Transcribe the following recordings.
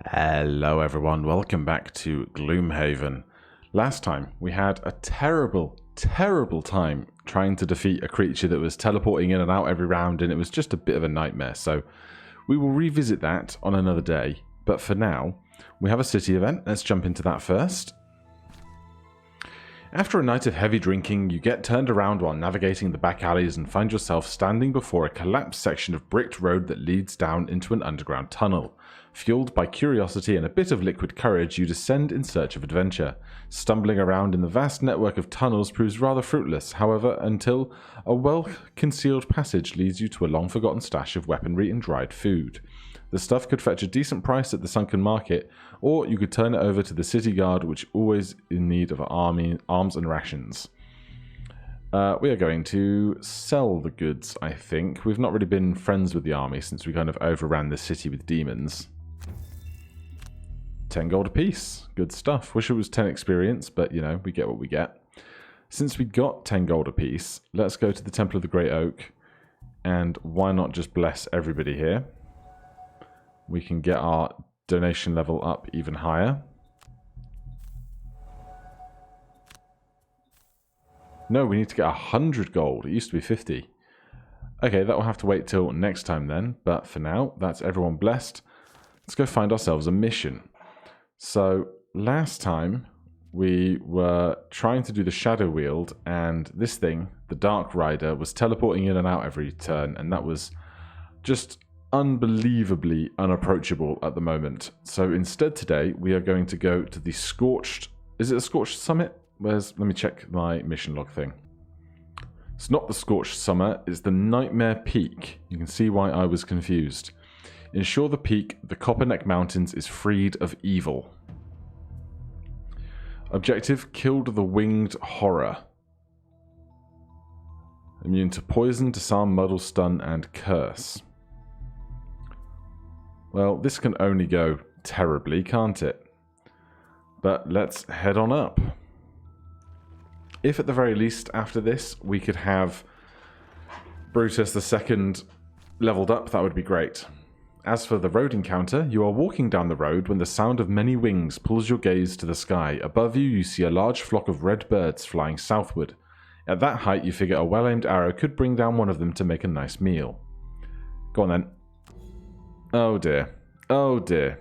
Hello everyone, welcome back to Gloomhaven. Last time we had a terrible time trying to defeat a creature that was teleporting in and out every round, and it was just a bit of a nightmare, so we will revisit that on another day. But for now, we have a city event. Let's jump into that first. After a night of heavy drinking, you get turned around while navigating the back alleys and find yourself standing before a collapsed section of bricked road that leads down into an underground tunnel. Fueled by curiosity and a bit of liquid courage, you descend in search of adventure. Stumbling around in the vast network of tunnels proves rather fruitless, however, until a well-concealed passage leads you to a long-forgotten stash of weaponry and dried food. The stuff could fetch a decent price at the sunken market, or you could turn it over to the city guard, which always in need of arms and rations. We are going to sell the goods, I think. We've not really been friends with the army since we kind of overran the city with demons. 10 gold apiece. Good stuff. Wish it was 10 experience, but you know, we get what we get. Since we got 10 gold apiece, let's go to the Temple of the Great Oak, and why not just bless everybody here? We can get our donation level up even higher. No, we need to get 100 gold. It used to be 50. Okay, that will have to wait till next time then, but for now, that's everyone blessed. Let's go find ourselves a mission. So, last time, we were trying to do the Shadow Wield, and this thing, the Dark Rider, was teleporting in and out every turn, and that was just unbelievably unapproachable at the moment. So instead today, we are going to go to the Scorched... Is it a Scorched Summit? Let me check my mission log thing. It's not the Scorched Summit, it's the Nightmare Peak. You can see why I was confused. Ensure the peak, the Copperneck Mountains, is freed of evil. Objective, killed the Winged Horror. Immune to poison, disarm, muddle, stun, and curse. Well, this can only go terribly, can't it? But let's head on up. If at the very least after this we could have Brutus II leveled up, that would be great. As for the road encounter, you are walking down the road when the sound of many wings pulls your gaze to the sky. Above you, you see a large flock of red birds flying southward. At that height, you figure a well-aimed arrow could bring down one of them to make a nice meal. Go on then. Oh dear. Oh dear.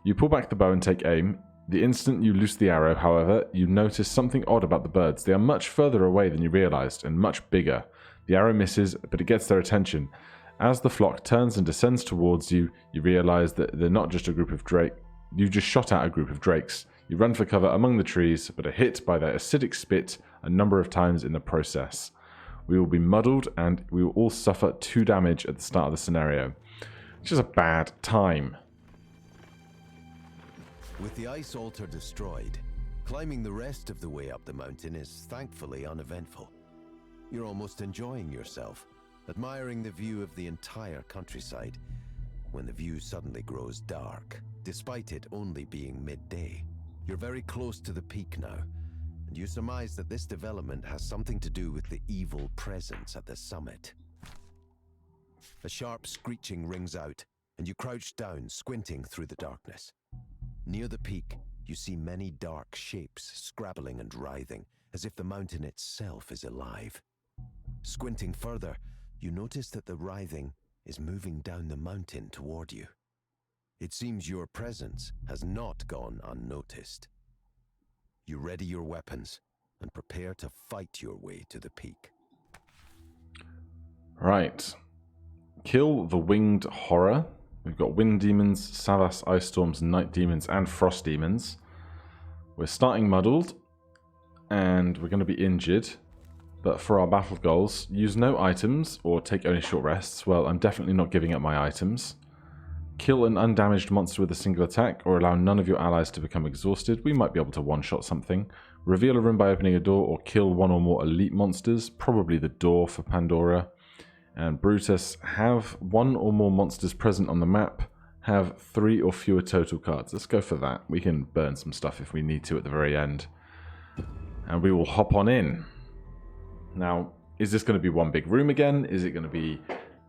You pull back the bow and take aim. The instant you loose the arrow, however, you notice something odd about the birds. They are much further away than you realized, and much bigger. The arrow misses, but it gets their attention. As the flock turns and descends towards you, you realize that they're not just a group of drake. You just shot at a group of drakes. You run for cover among the trees, but are hit by their acidic spit a number of times in the process. We will be muddled, and we will all suffer 2 damage at the start of the scenario. Which is a bad time. With the ice altar destroyed, climbing the rest of the way up the mountain is thankfully uneventful. You're almost enjoying yourself, admiring the view of the entire countryside, when the view suddenly grows dark, despite it only being midday. You're very close to the peak now, and you surmise that this development has something to do with the evil presence at the summit. A sharp screeching rings out, and you crouch down, squinting through the darkness. Near the peak, you see many dark shapes scrabbling and writhing, as if the mountain itself is alive. Squinting further, you notice that the writhing is moving down the mountain toward you. It seems your presence has not gone unnoticed. You ready your weapons and prepare to fight your way to the peak. Right. Kill the Winged Horror. We've got Wind Demons, Savas, Ice Storms, Night Demons, and Frost Demons. We're starting muddled, and we're going to be injured. But for our battle goals, use no items or take only short rests. Well, I'm definitely not giving up my items. Kill an undamaged monster with a single attack, or allow none of your allies to become exhausted. We might be able to one-shot something. Reveal a room by opening a door, or kill 1 or more elite monsters. Probably the door for Pandora. And Brutus, have 1 or more monsters present on the map. Have 3 or fewer total cards. Let's go for that. We can burn some stuff if we need to at the very end. And we will hop on in. Now, is this going to be one big room again? Is it going to be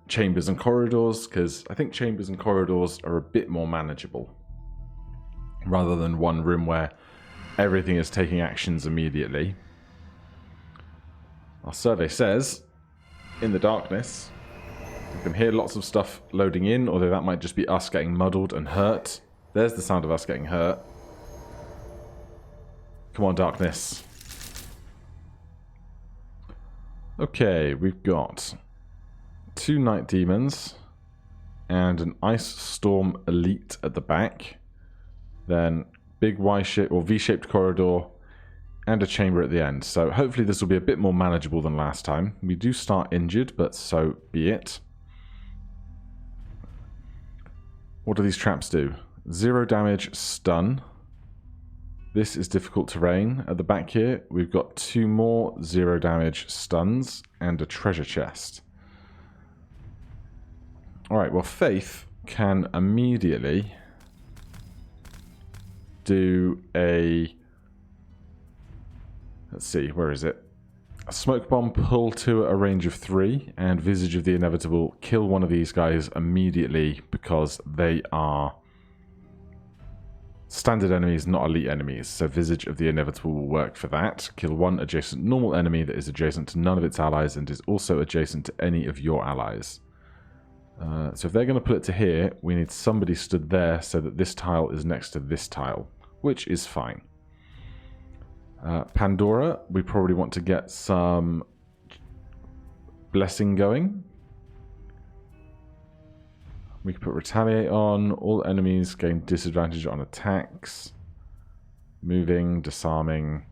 chambers and corridors? Because I think chambers and corridors are a bit more manageable. rather than one room where everything is taking actions immediately. Our survey says, in the darkness, you can hear lots of stuff loading in, although that might just be us getting muddled and hurt. There's the sound of us getting hurt. Come on, darkness. Okay, we've got 2 night demons and an ice storm elite at the back. Then big Y-shaped or V-shaped corridor and a chamber at the end. So hopefully this will be a bit more manageable than last time. We do start injured, but so be it. What do these traps do? 0 damage, stun. This is difficult terrain. At the back here, we've got 2 more 0 damage stuns and a treasure chest. Alright, well, Faith can immediately do a... Let's see, where is it? A smoke bomb, pull 2 at a range of 3, and Visage of the Inevitable, kill one of these guys immediately because they are standard enemies, not elite enemies. So Visage of the Inevitable will work for that. Kill 1 adjacent normal enemy that is adjacent to none of its allies and is also adjacent to any of your allies. So if they're going to put it to here, we need somebody stood there so that this tile is next to this tile, which is fine. Pandora, we probably want to get some blessing going. We can put retaliate on. All enemies gain disadvantage on attacks. Moving, disarming.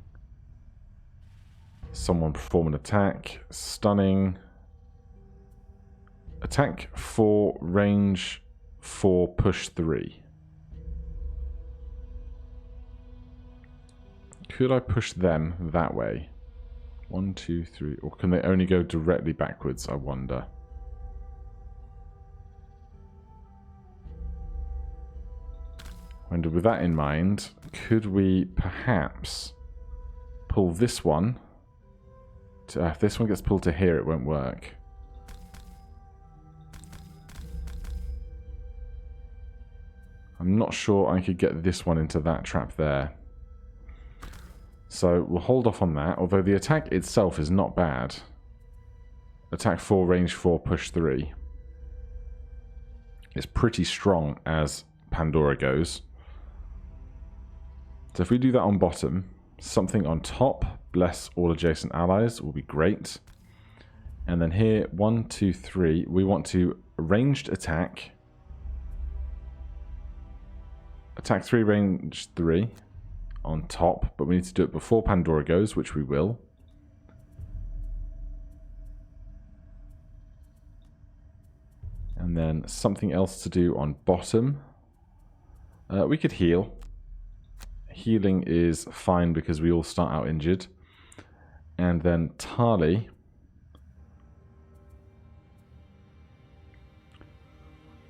Someone perform an attack. Stunning. Attack 4, range 4, push 3. Could I push them that way? 1, 2, 3. Or can they only go directly backwards, I wonder? And with that in mind, could we perhaps pull this one? If this one gets pulled to here, it won't work. I'm not sure I could get this one into that trap there. So we'll hold off on that, although the attack itself is not bad. Attack 4, range 4, push 3. It's pretty strong as Pandora goes. So if we do that on bottom, something on top, bless all adjacent allies, will be great. And then here, 1, 2, 3, we want to ranged attack. Attack 3, range 3 on top, but we need to do it before Pandora goes, which we will. And then something else to do on bottom. We could heal. Healing is fine because we all start out injured. And then Tali.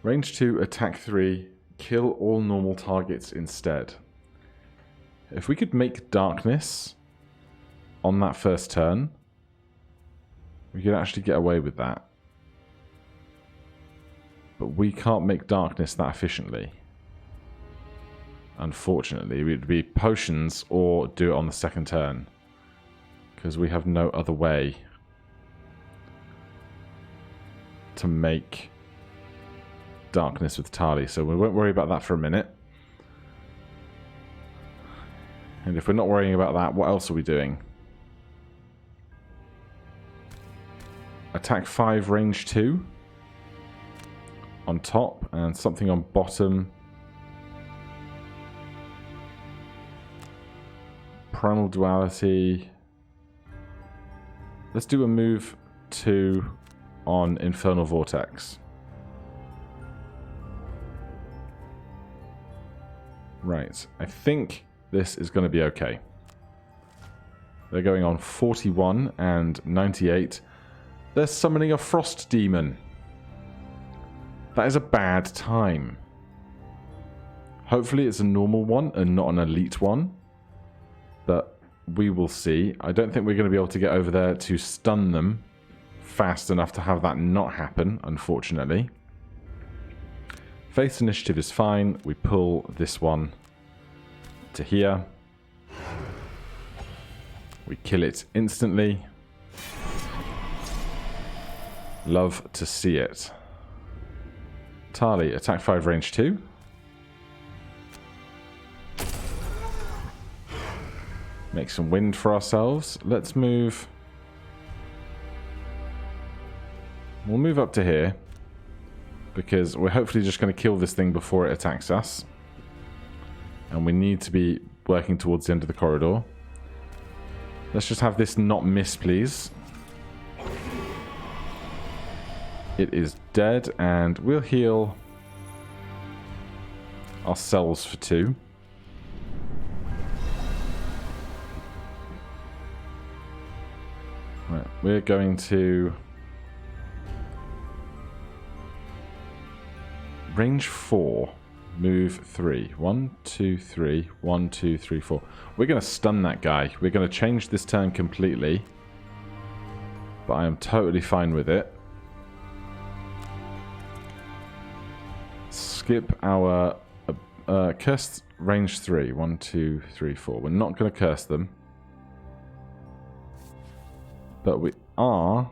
Range 2, attack 3, kill all normal targets instead. If we could make darkness on that first turn, we could actually get away with that. But we can't make darkness that efficiently. Unfortunately, it would be potions or do it on the second turn. Because we have no other way to make darkness with Tali. So we won't worry about that for a minute. And if we're not worrying about that, what else are we doing? Attack 5, range 2 on top, and something on bottom. Primal Duality. Let's do a move 2 on Infernal Vortex. Right, I think this is going to be okay. They're going on 41 and 98. They're summoning a Frost Demon. That is a bad time. Hopefully it's a normal one and not an elite one. But we will see. I don't think we're going to be able to get over there to stun them fast enough to have that not happen, unfortunately. Faith's initiative is fine. We pull this one. to here. We kill it instantly. Love to see it. Tali, attack 5, range 2. Make some wind for ourselves. Let's move. We'll move up to here, because we're hopefully just going to kill this thing before it attacks us. And we need to be working towards the end of the corridor. Let's just have this not miss, please. It is dead, and we'll heal ourselves for 2. Right, we're going to range 4, move 3. 1, 2, 3, 1, 2, 3, 4. We're going to stun that guy. We're going to change this turn completely, but I am totally fine with it. Skip our curse range 3. 1, 2, 3, 4. We're not going to curse them, but we are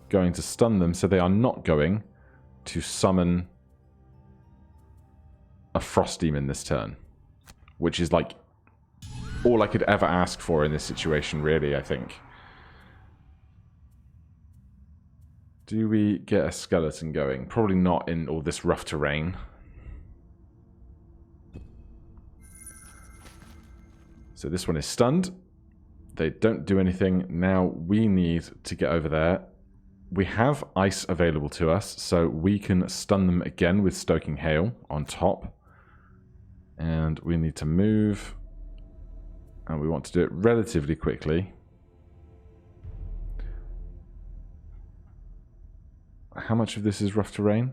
going to stun them, so they are not going to summon a frost demon this turn, which is like all I could ever ask for in this situation, really, I think. Do we get a skeleton going? Probably not in all this rough terrain. So this one is stunned. They don't do anything. Now we need to get over there. We have ice available to us, so we can stun them again with Stoking Hail on top. And we need to move. And we want to do it relatively quickly. How much of this is rough terrain?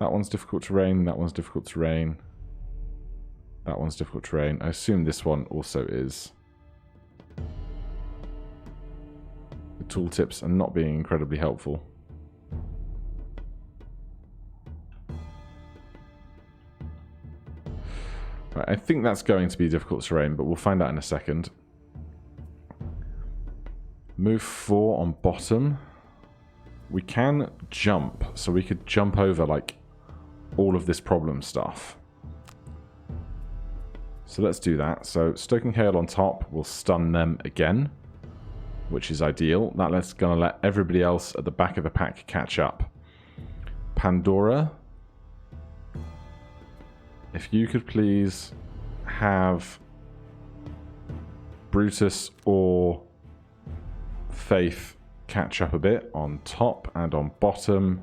That one's difficult terrain, that one's difficult terrain. That one's difficult terrain. I assume this one also is. The tooltips are not being incredibly helpful. Right, I think that's going to be difficult terrain, but we'll find out in a second. Move 4 on bottom. We can jump, so we could jump over like all of this problem stuff. So let's do that. So Stoking Hail on top will stun them again, which is ideal. That's going to let everybody else at the back of the pack catch up. Pandora, if you could please have Brutus or Faith catch up a bit on top, and on bottom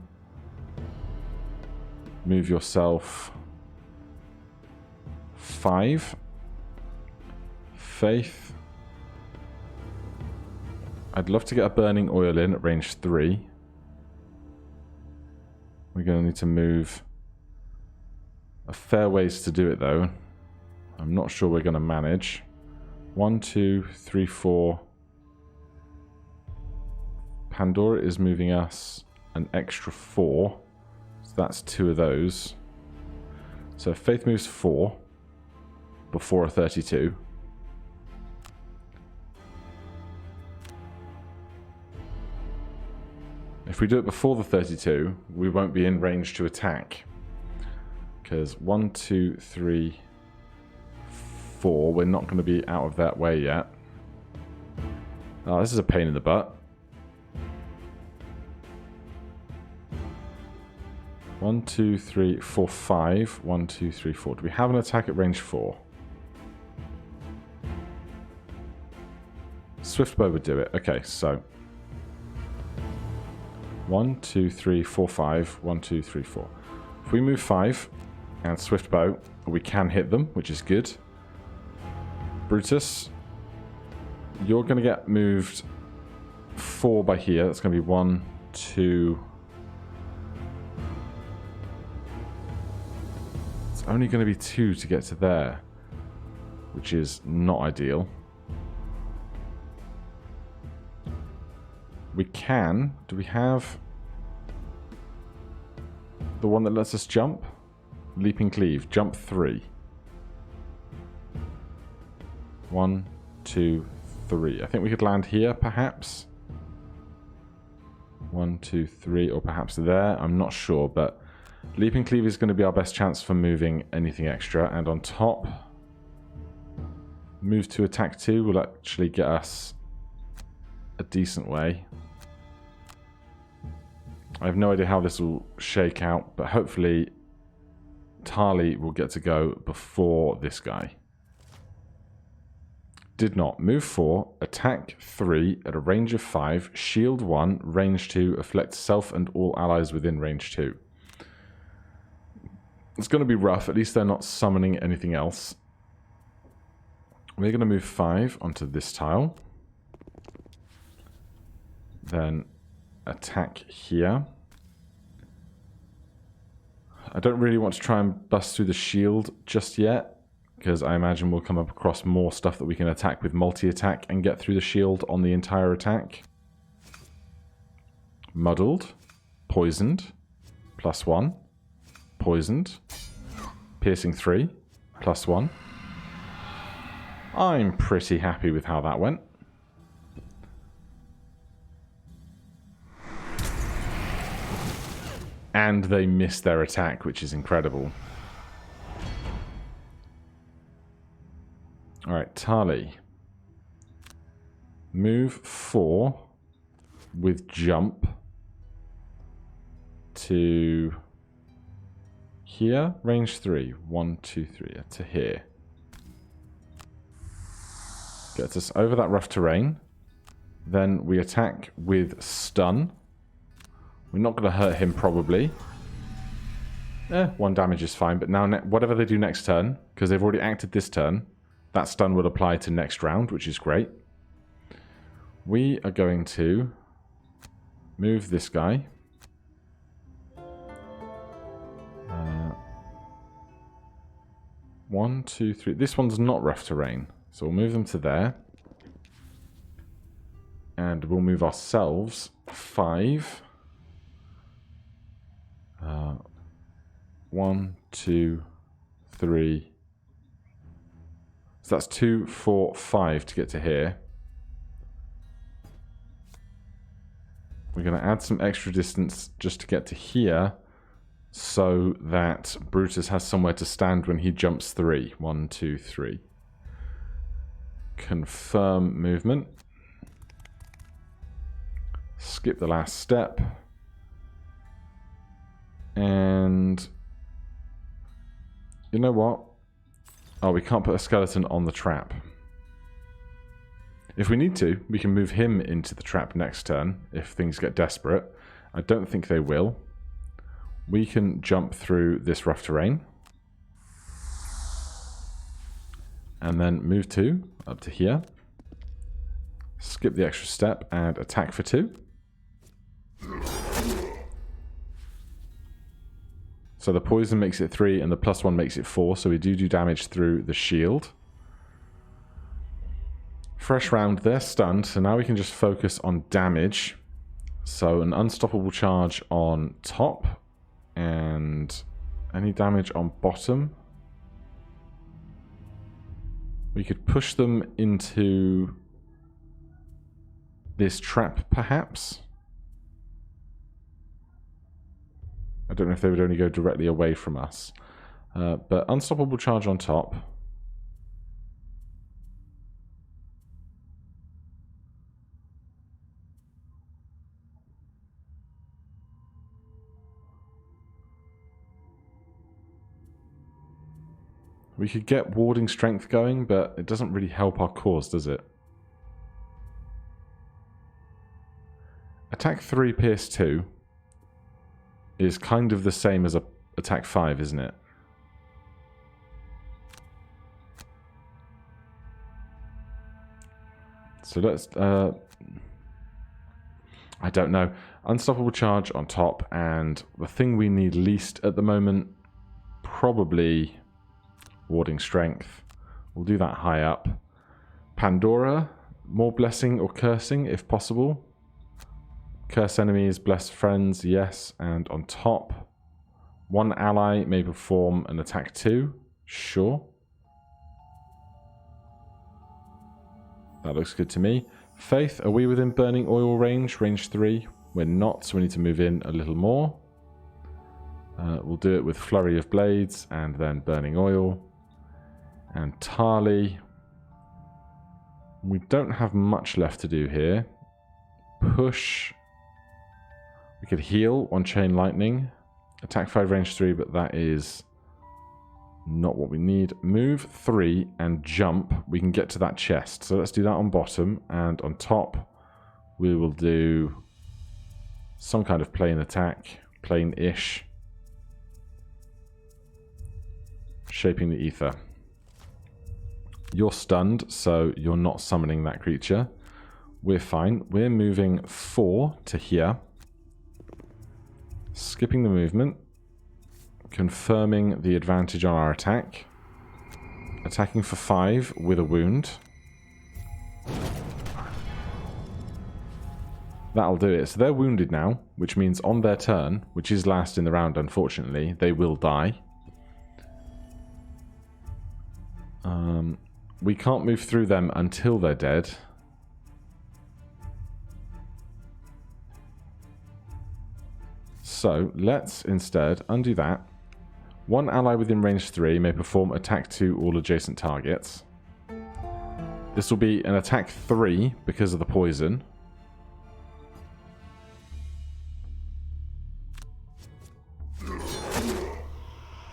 move yourself 5. Faith, I'd love to get a burning oil in at range 3. We're going to need to move a fair ways to do it though. I'm not sure we're going to manage. 1, 2, 3, 4. Pandora is moving us an extra 4. So that's 2 of those. So Faith moves 4 before a 32. If we do it before the 32, we won't be in range to attack. Because 1, 2, 3, 4, we're not going to be out of that way yet. Oh, this is a pain in the butt. 1, 2, 3, 4, 5. 1, 2, 3, 4. Do we have an attack at range 4? Swiftbow would do it. Okay, so 1, 2, 3, 4, 5. 1, 2, 3, 4. If we move 5 and Swiftbow, we can hit them, which is good. Brutus, you're going to get moved 4 by here. That's going to be 1, 2. It's only going to be 2 to get to there, which is not ideal. We can. Do we have the one that lets us jump? Leaping Cleave. Jump 3. 1, 2, 3. I think we could land here, perhaps. 1, 2, 3, or perhaps there. I'm not sure, but Leaping Cleave is going to be our best chance for moving anything extra. And on top, move to attack 2 will actually get us a decent way. I have no idea how this will shake out, but hopefully Tali will get to go before this guy. Did not. Move 4, attack 3 at a range of 5, shield 1, range 2, afflict self and all allies within range 2. It's going to be rough, at least they're not summoning anything else. We're going to move 5 onto this tile. Then attack here. I don't really want to try and bust through the shield just yet, because I imagine we'll come up across more stuff that we can attack with multi-attack and get through the shield on the entire attack. Muddled. Poisoned. +1. Poisoned. Piercing 3. +1. I'm pretty happy with how that went. And they missed their attack, which is incredible. Alright, Tali. Move 4 with jump to here, range 3. 1, 2, 3, to here. Gets us over that rough terrain. Then we attack with stun. We're not going to hurt him, probably. 1 damage is fine, but now whatever they do next turn, because they've already acted this turn, that stun will apply to next round, which is great. We are going to move this guy. 1, 2, 3. This one's not rough terrain, so we'll move them to there. And we'll move ourselves 5. 1, 2, 3. So that's 2, 4, 5 to get to here. We're going to add some extra distance just to get to here, so that Brutus has somewhere to stand when he jumps 3. 1, 2, 3. Confirm movement. Skip the last step. And you know what? Oh, we can't put a skeleton on the trap. If we need to, we can move him into the trap next turn if things get desperate. I don't think they will. We can jump through this rough terrain. And then move 2 up to here. Skip the extra step and attack for 2. So the poison makes it 3 and the +1 makes it 4, so we do damage through the shield. Fresh round, they're stunned, so now we can just focus on damage. So an unstoppable charge on top, and any damage on bottom. We could push them into this trap, perhaps. I don't know if they would only go directly away from us. But unstoppable charge on top. We could get warding strength going, but it doesn't really help our cause, does it? Attack 3, pierce 2 is kind of the same as attack 5, isn't it? So let's... I don't know. Unstoppable charge on top, and the thing we need least at the moment, probably warding strength. We'll do that high up. Pandora, more blessing or cursing if possible. Curse enemies, bless friends, yes. And on top, One ally may perform an attack 2. Sure. That looks good to me. Faith, are we within burning oil range? Range 3? We're not, so we need to move in a little more. We'll do it with Flurry of Blades and then Burning Oil. And Tali. We don't have much left to do here. Push. We could heal on Chain Lightning. Attack 5, range 3, but that is not what we need. Move 3 and jump. We can get to that chest. So let's do that on bottom. And on top, we will do some kind of plane attack. Plane-ish. Shaping the ether. You're stunned, so you're not summoning that creature. We're fine. We're moving 4 to here. Skipping the movement. Confirming the advantage on our attack. Attacking for 5 with a wound. That'll do it. So they're wounded now, which means on their turn, which is last in the round unfortunately, they will die. We can't move through them until they're dead. So let's instead undo that. One ally within range 3 may perform attack 2 all adjacent targets. This will be an attack 3 because of the poison.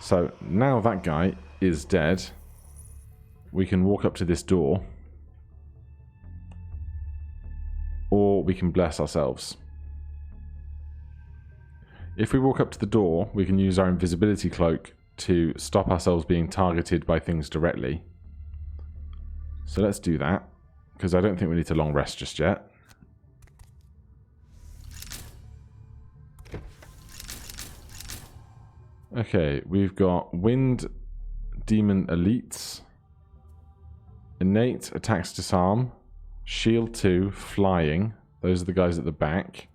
So now that guy is dead. We can walk up to this door. Or we can bless ourselves. If we walk up to the door, we can use our Invisibility Cloak to stop ourselves being targeted by things directly. So let's do that, because I don't think we need to long rest just yet. Okay, we've got Wind Demon Elites. Innate, attacks disarm. Shield 2, flying. Those are the guys at the back.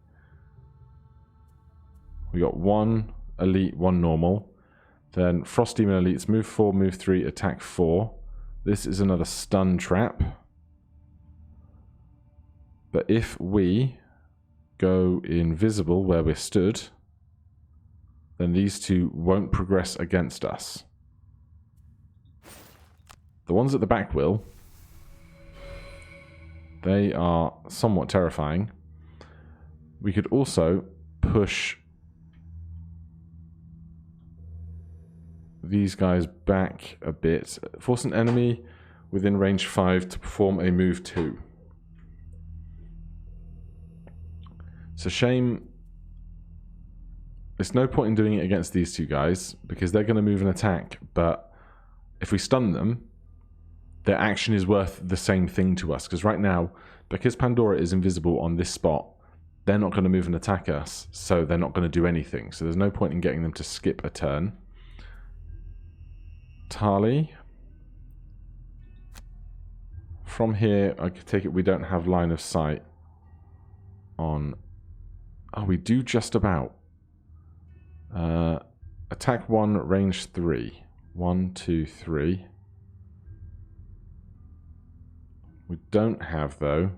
We got 1 elite, 1 normal. Then Frost Demon Elites, move 4, move 3, attack 4. This is another stun trap. But if we go invisible where we're stood, then these two won't progress against us. The ones at the back will. They are somewhat terrifying. We could also push these guys back a bit. Force an enemy within range 5 to perform a move 2. It's a shame. There's no point in doing it against these two guys because they're going to move and attack, but if we stun them, their action is worth the same thing to us, because right now, because Pandora is invisible on this spot, they're not going to move and attack us, so they're not going to do anything. So there's no point in getting them to skip a turn. Tali. From here, I could take it we don't have line of sight on... Oh, we do just about. Attack 1, range 3. 1, 2, 3. We don't have, though.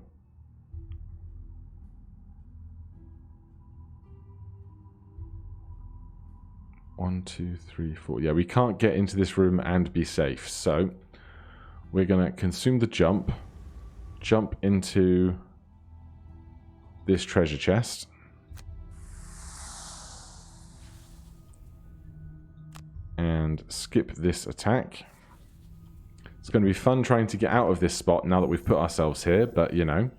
One, two, three, four. Yeah, we can't get into this room and be safe. So we're going to consume the jump. Jump into this treasure chest. And skip this attack. It's going to be fun trying to get out of this spot now that we've put ourselves here, but you know,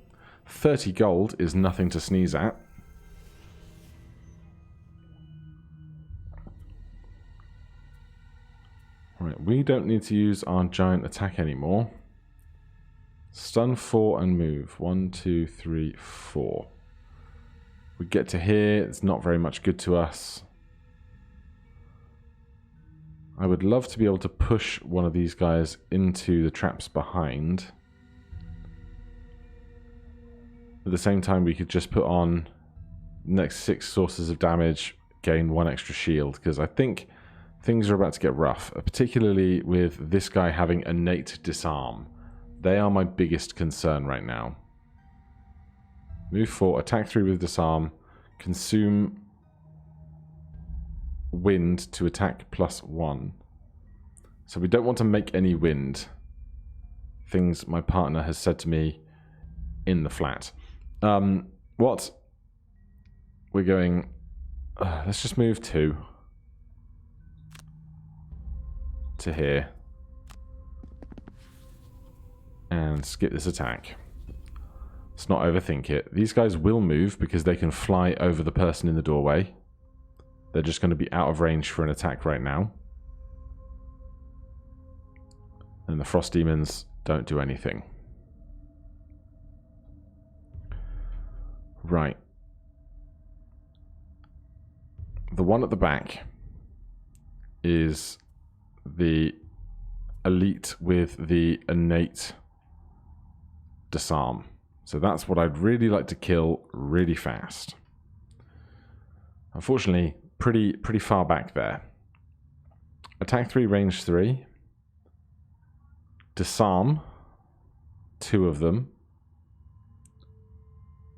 30 gold is nothing to sneeze at. Right, we don't need to use our giant attack anymore. Stun 4 and move. 1, 2, 3, 4. We get to here, it's not very much good to us. I would love to be able to push one of these guys into the traps behind. At the same time, we could just put on next 6 sources of damage gain 1 extra shield, because I think things are about to get rough, particularly with this guy having innate disarm. They are my biggest concern right now. Move 4, attack 3 with disarm, consume wind to attack +1. So we don't want to make any wind. Things my partner has said to me in the flat. What? We're going... let's just move 2 to here. And skip this attack. Let's not overthink it. These guys will move because they can fly over the person in the doorway. They're just going to be out of range for an attack right now. And the frost demons don't do anything. Right. The one at the back is the elite with the innate disarm. So that's what I'd really like to kill really fast. Unfortunately, pretty far back there. Attack 3, range 3. Disarm 2 of them.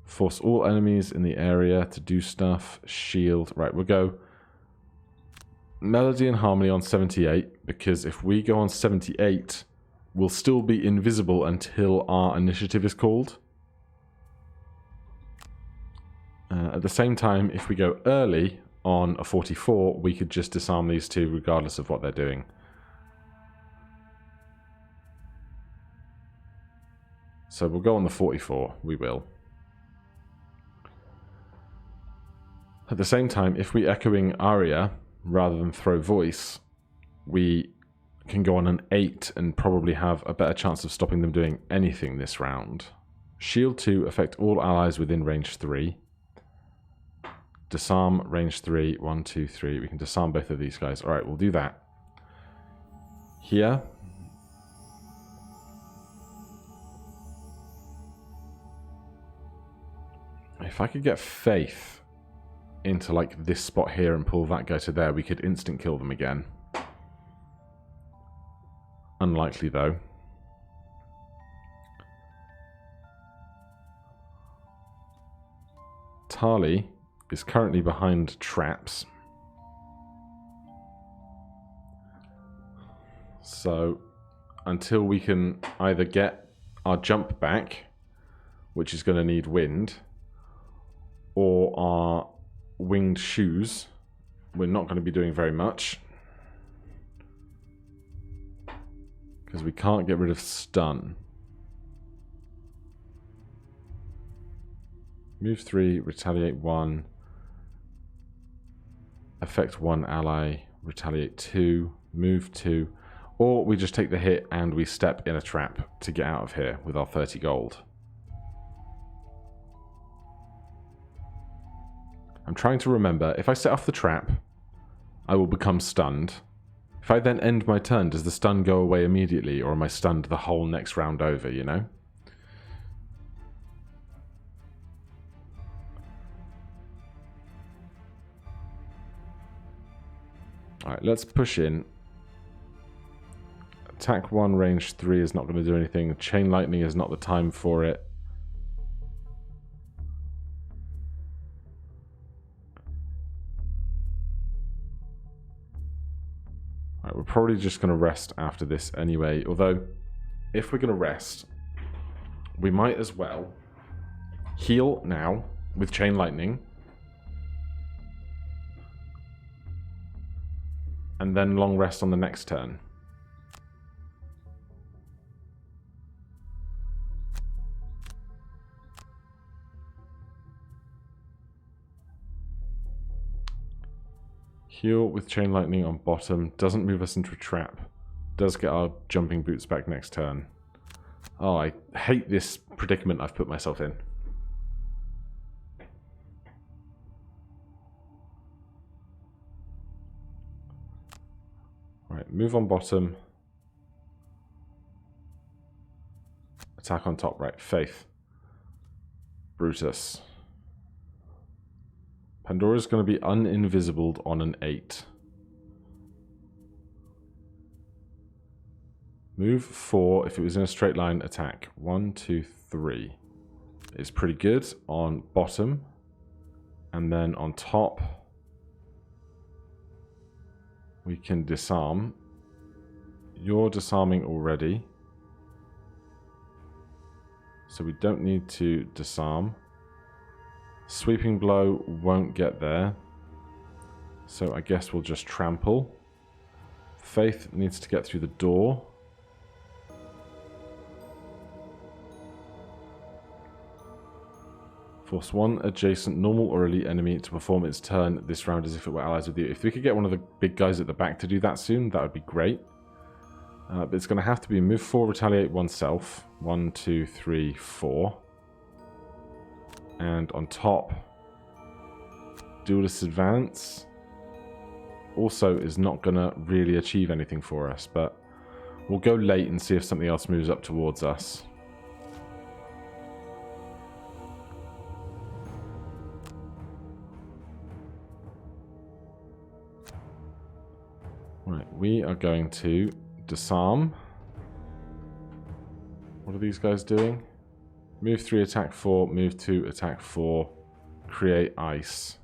Force all enemies in the area to do stuff. Shield. Right, we'll go Melody and Harmony on 78, because if we go on 78, we'll still be invisible until our initiative is called. At the same time, if we go early on a 44, we could just disarm these 2 regardless of what they're doing. So we'll go on the 44, we will. At the same time, if we echoing aria rather than throw voice, we can go on an 8 and probably have a better chance of stopping them doing anything this round. Shield 2, affect all allies within range 3. Disarm, range 3, 1, 2, 3. We can disarm both of these guys. Alright, we'll do that. Here. If I could get Faith into like this spot here and pull that guy to there, we could instant kill them again. Unlikely though. Tali is currently behind traps. So until we can either get our jump back, which is going to need wind, or our winged shoes, we're not going to be doing very much. Because we can't get rid of stun. Move 3, retaliate 1. Affect 1 ally, retaliate 2, move 2. Or we just take the hit and we step in a trap to get out of here with our 30 gold. I'm trying to remember, if I set off the trap, I will become stunned. If I then end my turn, does the stun go away immediately, or am I stunned the whole next round over, you know? Alright, let's push in. Attack 1, range 3 is not going to do anything. Chain lightning is not the time for it. Alright, we're probably just going to rest after this anyway. Although, if we're going to rest, we might as well heal now with chain lightning. And then long rest on the next turn. Heal with chain lightning on bottom. Doesn't move us into a trap. Does get our jumping boots back next turn. Oh, I hate this predicament I've put myself in. Right, move on bottom. Attack on top, right. Faith. Brutus. Pandora's going to be uninvisibled on an 8. Move 4 if it was in a straight line attack. 1, 2, 3. It's pretty good on bottom. And then on top, we can disarm. You're disarming already, so we don't need to disarm. Sweeping blow won't get there, so I guess we'll just trample. Faith needs to get through the door. Force one adjacent normal or elite enemy to perform its turn this round as if it were allies with you. If we could get one of the big guys at the back to do that soon, that would be great. But it's going to have to be move 4, retaliate oneself. 1, 2, 3, 4. And on top, duelist advance also is not going to really achieve anything for us, but we'll go late and see if something else moves up towards us. Right, we are going to disarm. What are these guys doing? Move 3, attack 4, move 2, attack 4, create ice.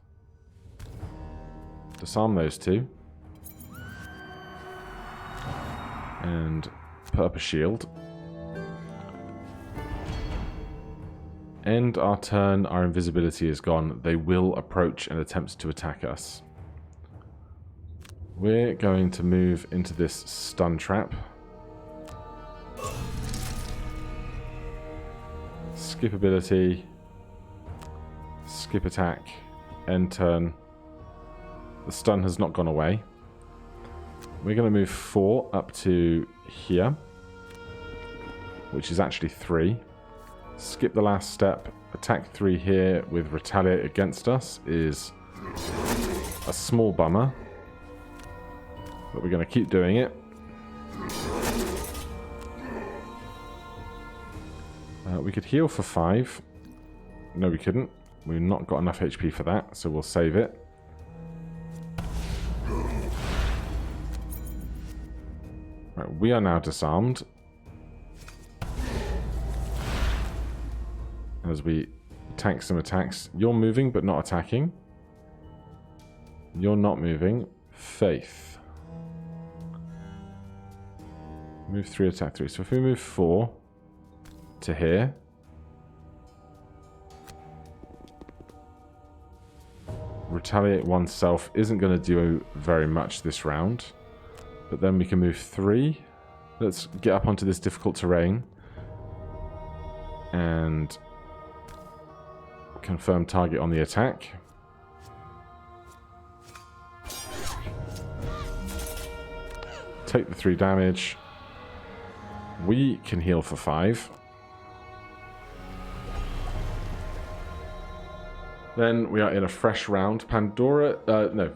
Disarm those two. And put up a shield. End our turn, our invisibility is gone. They will approach and attempt to attack us. We're going to move into this stun trap. Skip ability. Skip attack. End turn. The stun has not gone away. We're going to move 4 up to here, which is actually 3. Skip the last step. Attack 3 here with retaliate against us is a small bummer. But we're going to keep doing it. We could heal for 5. No, we couldn't. We've not got enough HP for that, so we'll save it. Right, we are now disarmed. As we tank some attacks. You're moving, but not attacking. You're not moving. Faith. Move 3, attack 3. So if we move 4 to here. Retaliate oneself isn't going to do very much this round. But then we can move 3. Let's get up onto this difficult terrain. And confirm target on the attack. Take the 3 damage. We can heal for 5. Then we are in a fresh round. Pandora... no.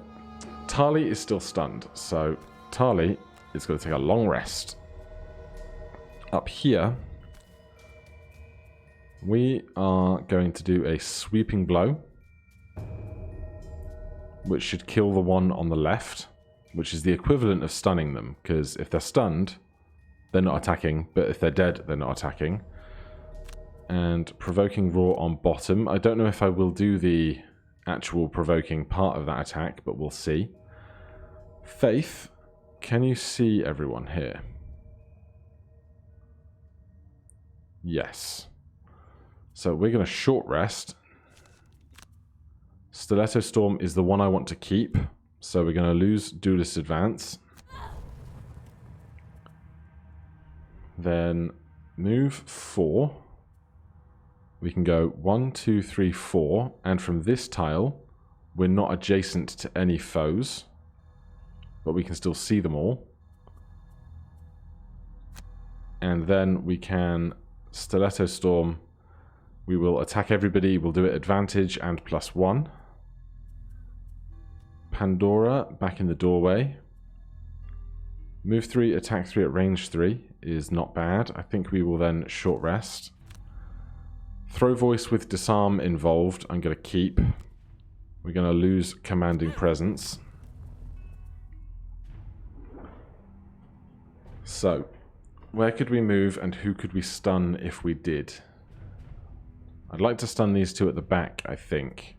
Tali is still stunned. So Tali is going to take a long rest. Up here, we are going to do a sweeping blow, which should kill the one on the left, which is the equivalent of stunning them, because if they're stunned, they're not attacking, but if they're dead, they're not attacking. And provoking roar on bottom. I don't know if I will do the actual provoking part of that attack, but we'll see. Faith, can you see everyone here? Yes. So we're going to short rest. Stiletto Storm is the one I want to keep. So we're going to lose Duelist Advance. Then move 4. We can go 1, 2, 3, 4. And from this tile, we're not adjacent to any foes. But we can still see them all. And then we can Stiletto Storm. We will attack everybody. We'll do it advantage and +1. Pandora back in the doorway. Move 3, attack 3 at range 3 is not bad. I think we will then short rest. Throw voice with disarm involved. I'm going to keep. We're going to lose commanding presence. So, where could we move and who could we stun if we did? I'd like to stun these two at the back, I think.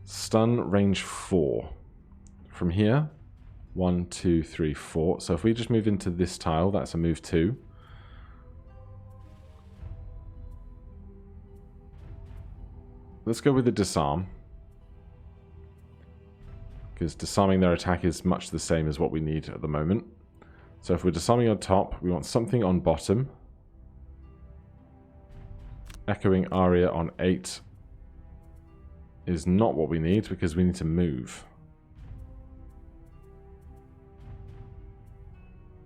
Stun range 4. From here, 1, 2, 3, 4. So if we just move into this tile, that's a move 2. Let's go with the disarm. Because disarming their attack is much the same as what we need at the moment. So if we're disarming on top, we want something on bottom. Echoing Aria on 8 is not what we need because we need to move.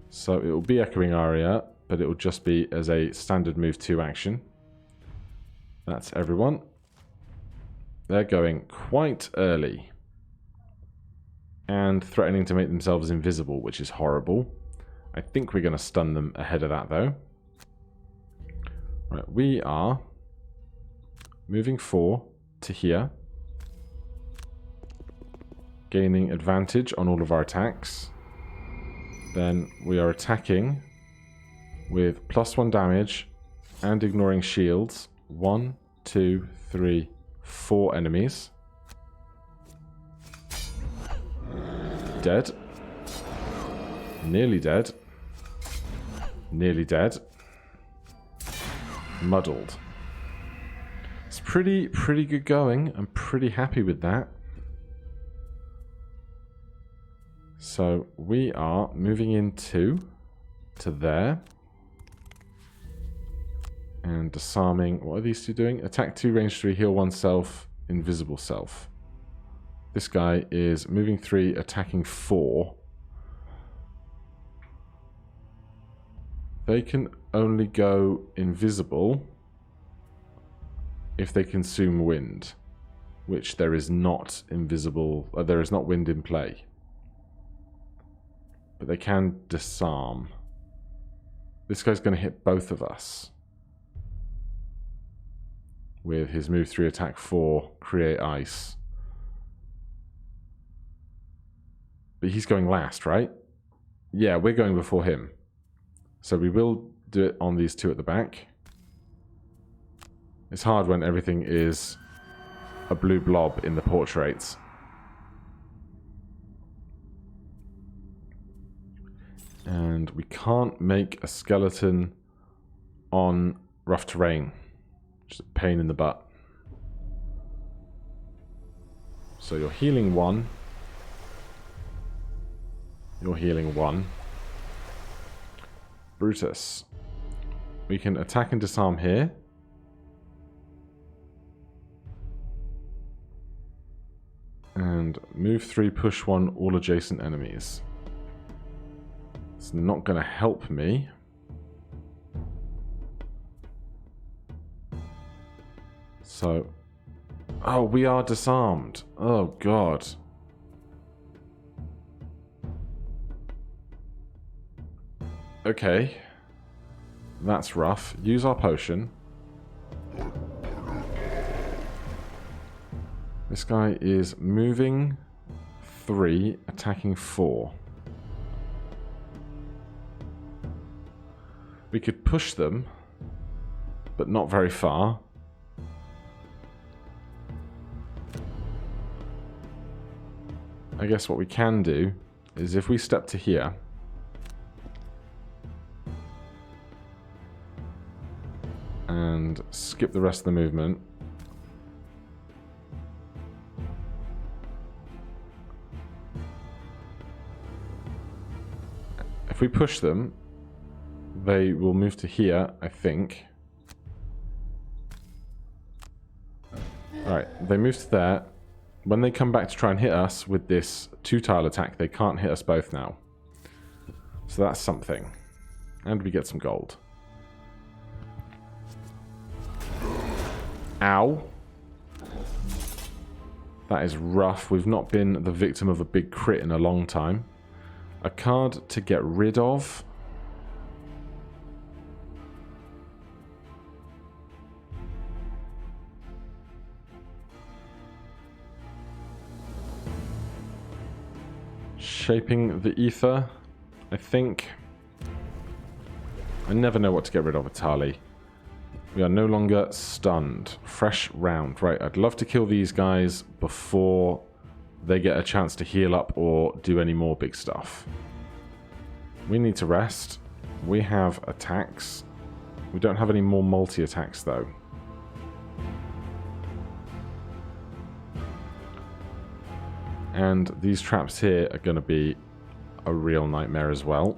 So it will be Echoing Aria, but it will just be as a standard move 2 action. That's everyone. They're going quite early. And threatening to make themselves invisible, which is horrible. I think we're going to stun them ahead of that, though. Right, we are moving 4 to here. Gaining advantage on all of our attacks. Then we are attacking with +1 damage and ignoring shields. 1, 2, 3, 4 enemies. Dead. Nearly dead. Nearly dead. Muddled. It's pretty good going. I'm pretty happy with that. So we are moving into there. And disarming. What are these two doing? Attack 2, range 3, heal 1 self, invisible self. This guy is moving 3, attacking 4. They can only go invisible if they consume wind, which there is not invisible. There is not wind in play, but they can disarm. This guy's going to hit both of us with his move 3, attack 4, create ice. But he's going last, right? Yeah, we're going before him. So we will do it on these two at the back. It's hard when everything is a blue blob in the portraits. And we can't make a skeleton on rough terrain. Which is a pain in the butt. So you're healing 1. You're healing 1. Brutus. We can attack and disarm here. And move 3, push 1, all adjacent enemies. It's not going to help me. So... Oh, we are disarmed. Oh, God. Okay. That's rough. Use our potion. This guy is moving 3, attacking 4. We could push them, but not very far. I guess what we can do is if we step to here, and skip the rest of the movement. If we push them, they will move to here, I think. Alright, they move to there. When they come back to try and hit us with this 2-tile attack, they can't hit us both now. So that's something. And we get some gold. Ow. That is rough. We've not been the victim of a big crit in a long time. A card to get rid of. Shaping the ether, I think. I never know what to get rid of, Atali. We are no longer stunned. Fresh round. Right, I'd love to kill these guys before they get a chance to heal up or do any more big stuff. We need to rest. We have attacks. We don't have any more multi-attacks, though. And these traps here are going to be a real nightmare as well.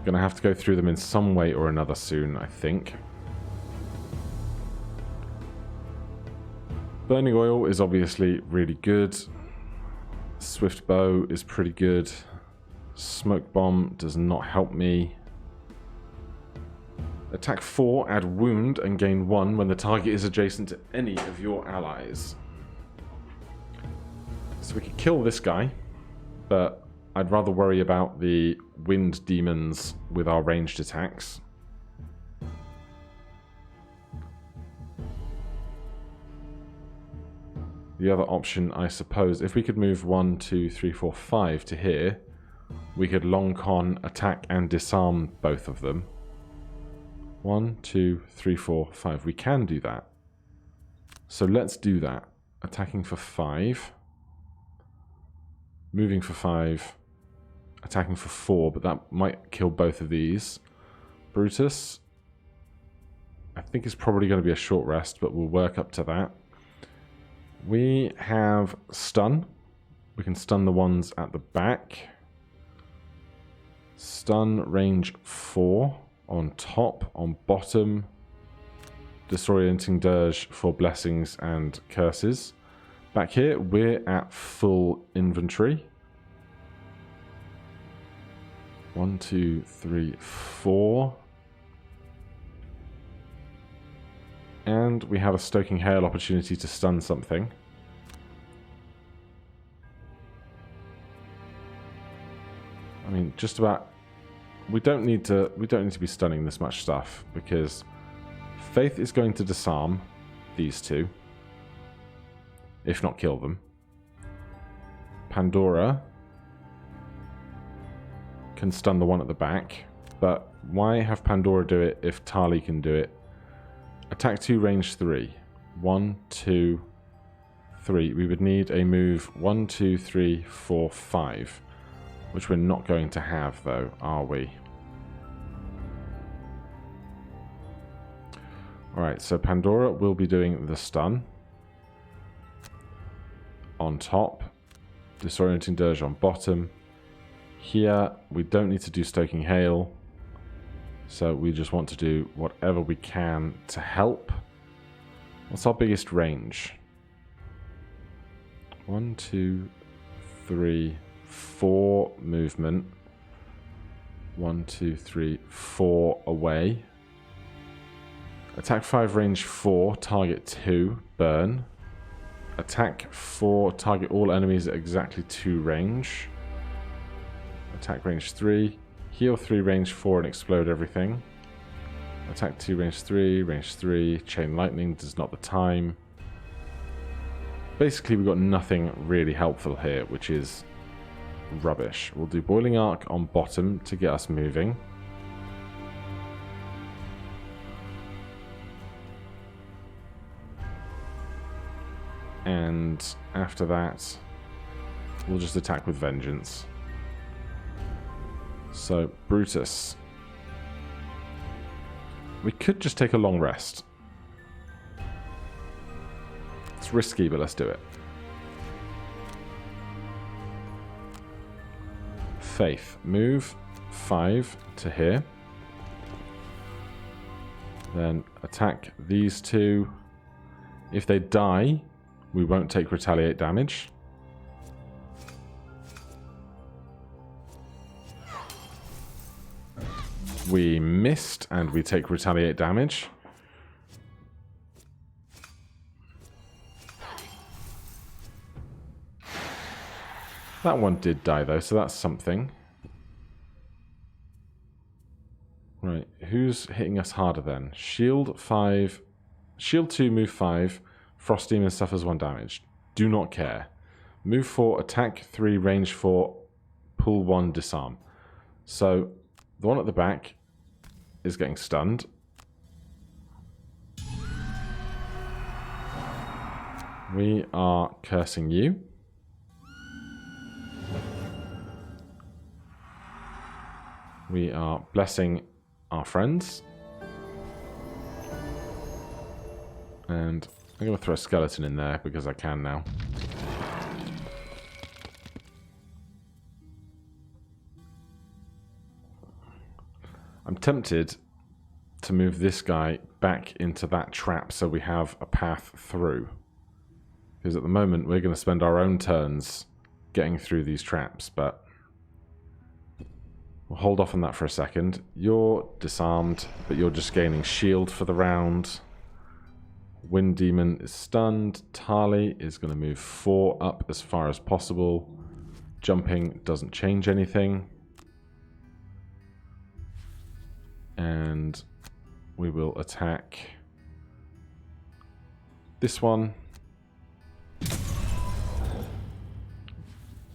Going to have to go through them in some way or another soon, I think. Burning oil is obviously really good. Swift bow is pretty good. Smoke bomb does not help me. Attack 4, add wound and gain 1 when the target is adjacent to any of your allies. So we could kill this guy, but I'd rather worry about the wind demons with our ranged attacks. The other option, I suppose, if we could move 1, 2, 3, 4, 5 to here, we could long con, attack and disarm both of them. 1, 2, 3, 4, 5. We can do that. So let's do that. Attacking for 5. Moving for 5. Attacking for 4, but that might kill both of these. Brutus, I think it's probably going to be a short rest, but we'll work up to that. We have stun. We can stun the ones at the back. Stun range 4 on top, on bottom. Disorienting dirge for blessings and curses. Back here, we're at full inventory. 1, 2, 3, 4. And we have a Stoking Hail opportunity to stun something. I mean, just about. We don't need to be stunning this much stuff because Faith is going to disarm these two, if not kill them. Pandora can stun the one at the back, but why have Pandora do it if Tali can do it? Attack 2, range 3. 1, 2, 3. We would need a move 1, 2, 3, 4, 5. Which we're not going to have, though, are we? Alright, so Pandora will be doing the stun. On top. Disorienting Dirge on bottom. Here, we don't need to do Stoking Hail. So we just want to do whatever we can to help. What's our biggest range? 1, 2, 3, 4 movement. 1, 2, 3, 4 away. Attack 5, range 4, target 2, burn. Attack 4, target all enemies at exactly 2 range. Attack range 3. Heal 3, range 4, and explode everything. Attack 2, range 3, chain lightning, does not the time. Basically, we've got nothing really helpful here, which is rubbish. We'll do Boiling Arc on bottom to get us moving. And after that, we'll just attack with Vengeance. So, Brutus. We could just take a long rest. It's risky, but let's do it. Faith. Move 5 to here. Then attack these two. If they die, we won't take retaliate damage. We missed, and we take retaliate damage. That one did die, though, so that's something. Right, who's hitting us harder then? Shield 5. Shield 2, move 5. Frost Demon suffers 1 damage. Do not care. Move 4, attack 3, range 4, pull 1, disarm. So the one at the back is getting stunned. We are cursing you. We are blessing our friends. And I'm going to throw a skeleton in there because I can now. I'm tempted to move this guy back into that trap so we have a path through. Because at the moment we're going to spend our own turns getting through these traps, but we'll hold off on that for a second. You're disarmed, but you're just gaining shield for the round. Wind Demon is stunned. Tali is going to move 4 up as far as possible. Jumping doesn't change anything. And we will attack this one.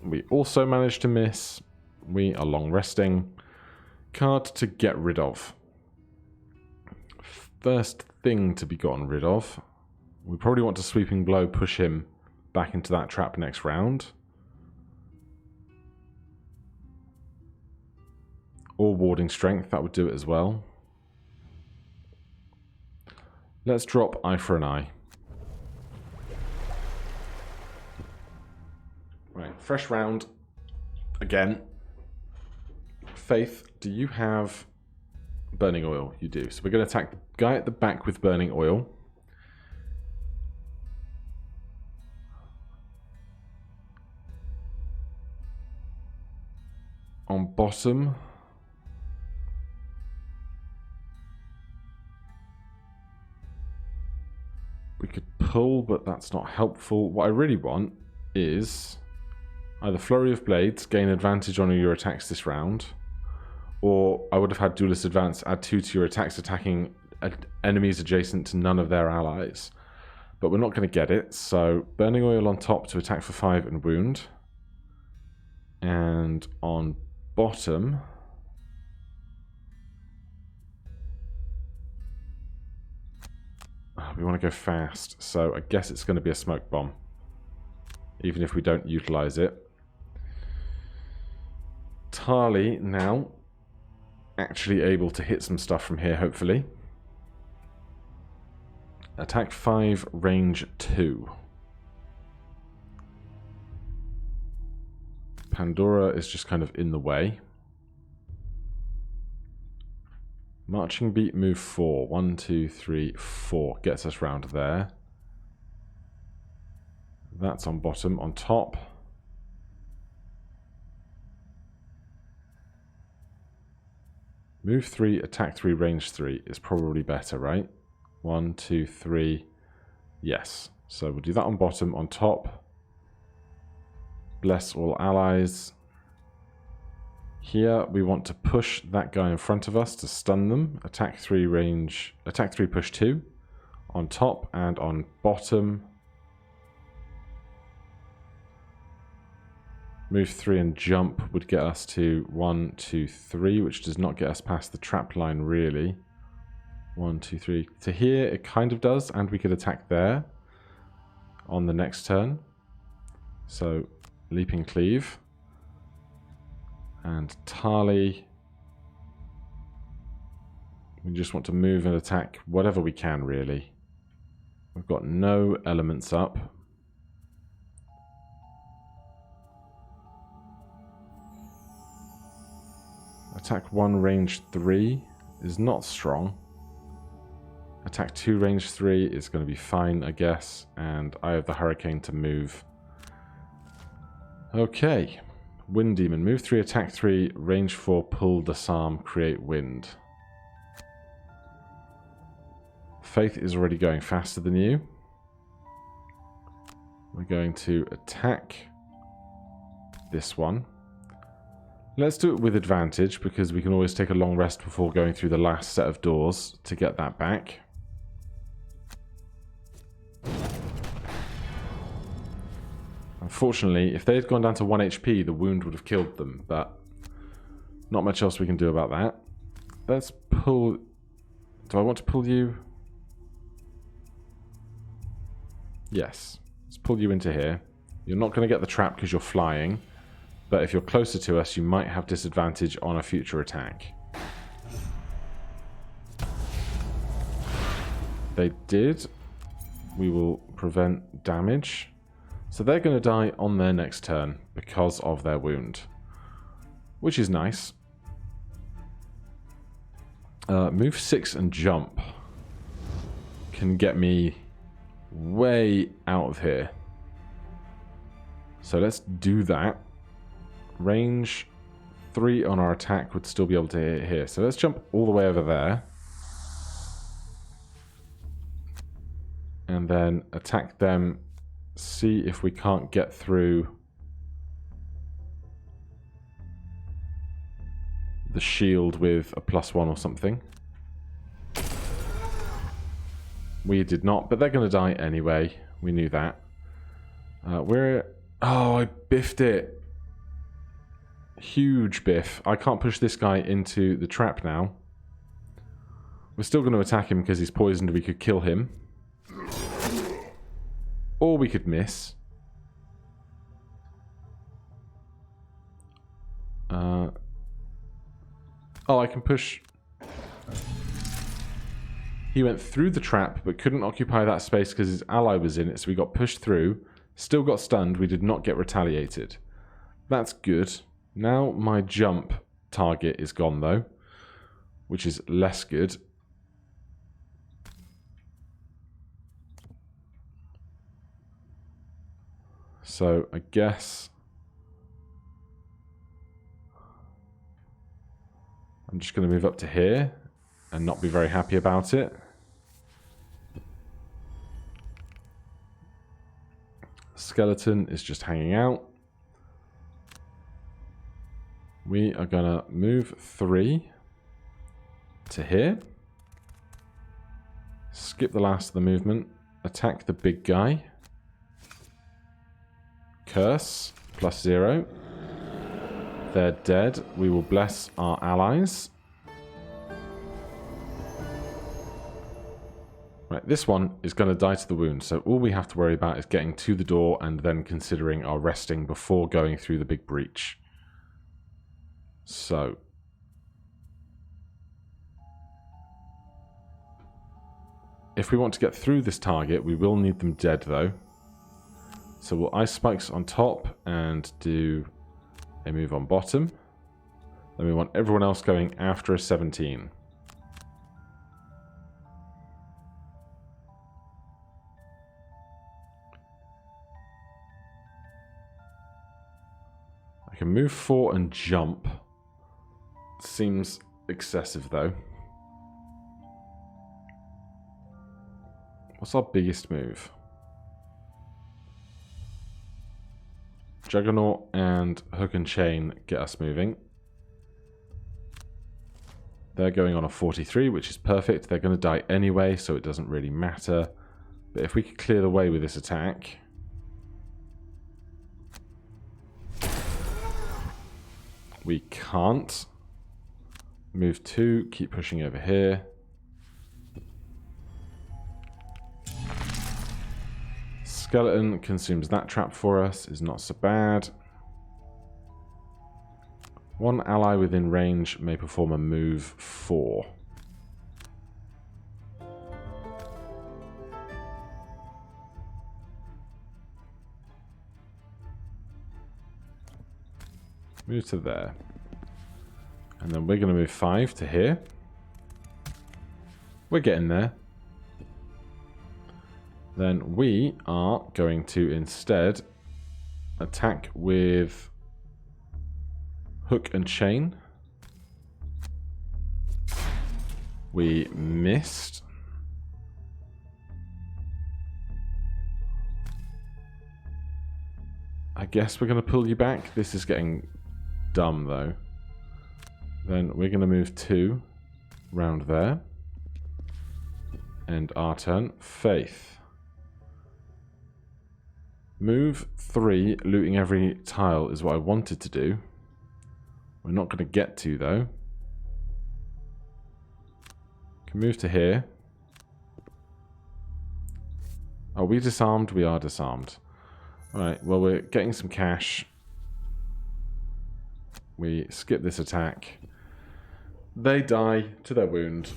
We also managed to miss. We are long resting. Card to get rid of. First thing to be gotten rid of. We probably want to Sweeping Blow, push him back into that trap next round. Or Warding Strength, that would do it as well. Let's drop Eye for an Eye. Right, fresh round. Again. Faith, do you have Burning Oil? You do. So we're going to attack the guy at the back with Burning Oil. On bottom, we could pull, but that's not helpful. What I really want is either Flurry of Blades, gain advantage on your attacks this round, or I would have had Duelist Advance, add 2 to your attacks attacking enemies adjacent to none of their allies. But we're not going to get it, so Burning Oil on top to attack for 5 and wound. And on bottom, we want to go fast, so I guess it's going to be a Smoke Bomb, even if we don't utilize it. Tali now actually able to hit some stuff from here, hopefully. Attack 5, range 2. Pandora is just kind of in the way. Marching Beat, move 4. 1, 2, 3, 4. Gets us round there. That's on bottom. On top, move 3, attack 3, range 3 is probably better, right? 1, 2, 3. Yes. So we'll do that on bottom. On top, bless all allies. Here we want to push that guy in front of us to stun them. Attack 3, range, attack 3, push 2. On top and on bottom, move 3 and jump would get us to 1, 2, 3, which does not get us past the trap line really. 1, 2, 3. To here it kind of does, and we could attack there on the next turn. So Leaping Cleave. And Tali, we just want to move and attack whatever we can really. We've got no elements up. Attack 1, range 3 is not strong. Attack 2, range 3 is going to be fine, I guess. And I have the Hurricane to move. Okay. Wind Demon. Move 3, attack 3, range 4, pull, disarm, create wind. Faith is already going faster than you. We're going to attack this one. Let's do it with advantage, because we can always take a long rest before going through the last set of doors to get that back. Unfortunately, if they had gone down to 1 HP, the wound would have killed them, but not much else we can do about that. Let's pull... Do I want to pull you? Yes. Let's pull you into here. You're not going to get the trap because you're flying, but if you're closer to us, you might have disadvantage on a future attack. They did. We will prevent damage. So they're going to die on their next turn because of their wound, which is nice. Move 6 and jump can get me way out of here. So let's do that. Range 3 on our attack would still be able to hit here. So let's jump all the way over there. And then attack them. See if we can't get through the shield with a +1 or something. We did not, but they're going to die anyway. We knew that. Oh, I biffed it. Huge biff. I can't push this guy into the trap now. We're still going to attack him because he's poisoned. We could kill him. Or we could miss. Oh, I can push... He went through the trap, but couldn't occupy that space because his ally was in it, so we got pushed through. Still got stunned. We did not get retaliated. That's good. Now my jump target is gone, though, which is less good. So I guess I'm just going to move up to here and not be very happy about it. Skeleton is just hanging out. We are going to move 3 to here. Skip the last of the movement. Attack the big guy. Curse, +0. They're dead. We will bless our allies. Right, this one is going to die to the wound, so all we have to worry about is getting to the door and then considering our resting before going through the big breach. So... if we want to get through this target, we will need them dead, though. So we'll Ice Spikes on top and do a move on bottom. Then we want everyone else going after a 17. I can move 4 and jump. Seems excessive, though. What's our biggest move? Juggernaut and Hook and Chain get us moving. They're going on a 43, which is perfect. They're going to die anyway, so it doesn't really matter. But if we could clear the way with this attack... we can't. Move 2, keep pushing over here. Skeleton consumes that trap for us, is not so bad. One ally within range may perform a move 4. Move to there. And then we're going to move 5 to here. We're getting there. Then we are going to instead attack with Hook and Chain. We missed. I guess we're going to pull you back. This is getting dumb, though. Then we're going to move 2 round there. And our turn. Faith. Move 3, looting every tile is what I wanted to do. We're not going to get to, though. Can move to here. Are we disarmed? We are disarmed. Alright, well, we're getting some cash. We skip this attack. They die to their wound.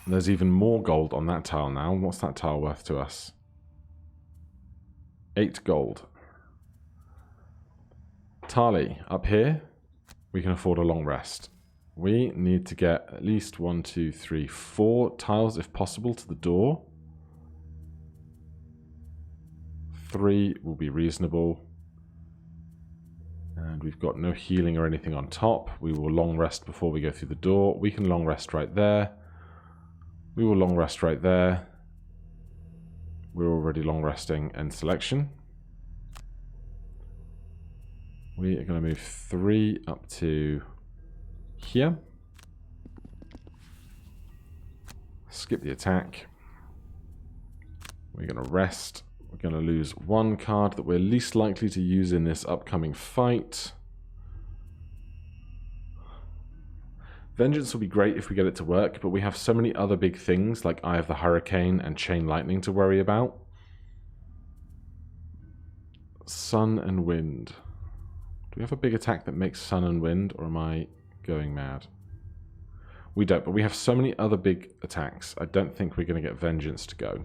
There's even more gold on that tile now. What's that tile worth to us? 8 gold. Tali, up here, we can afford a long rest. We need to get at least 1, 2, 3, 4 tiles, if possible, to the door. 3 will be reasonable. And we've got no healing or anything on top. We will long rest before we go through the door. We can long rest right there. We will long rest right there. We're already long resting end selection. We are going to move 3 up to here. Skip the attack. We're going to rest. We're going to lose 1 card that we're least likely to use in this upcoming fight. Vengeance will be great if we get it to work, but we have so many other big things like Eye of the Hurricane and Chain Lightning to worry about. Sun and Wind. Do we have a big attack that makes Sun and Wind, or am I going mad? We don't, but we have so many other big attacks. I don't think we're going to get Vengeance to go.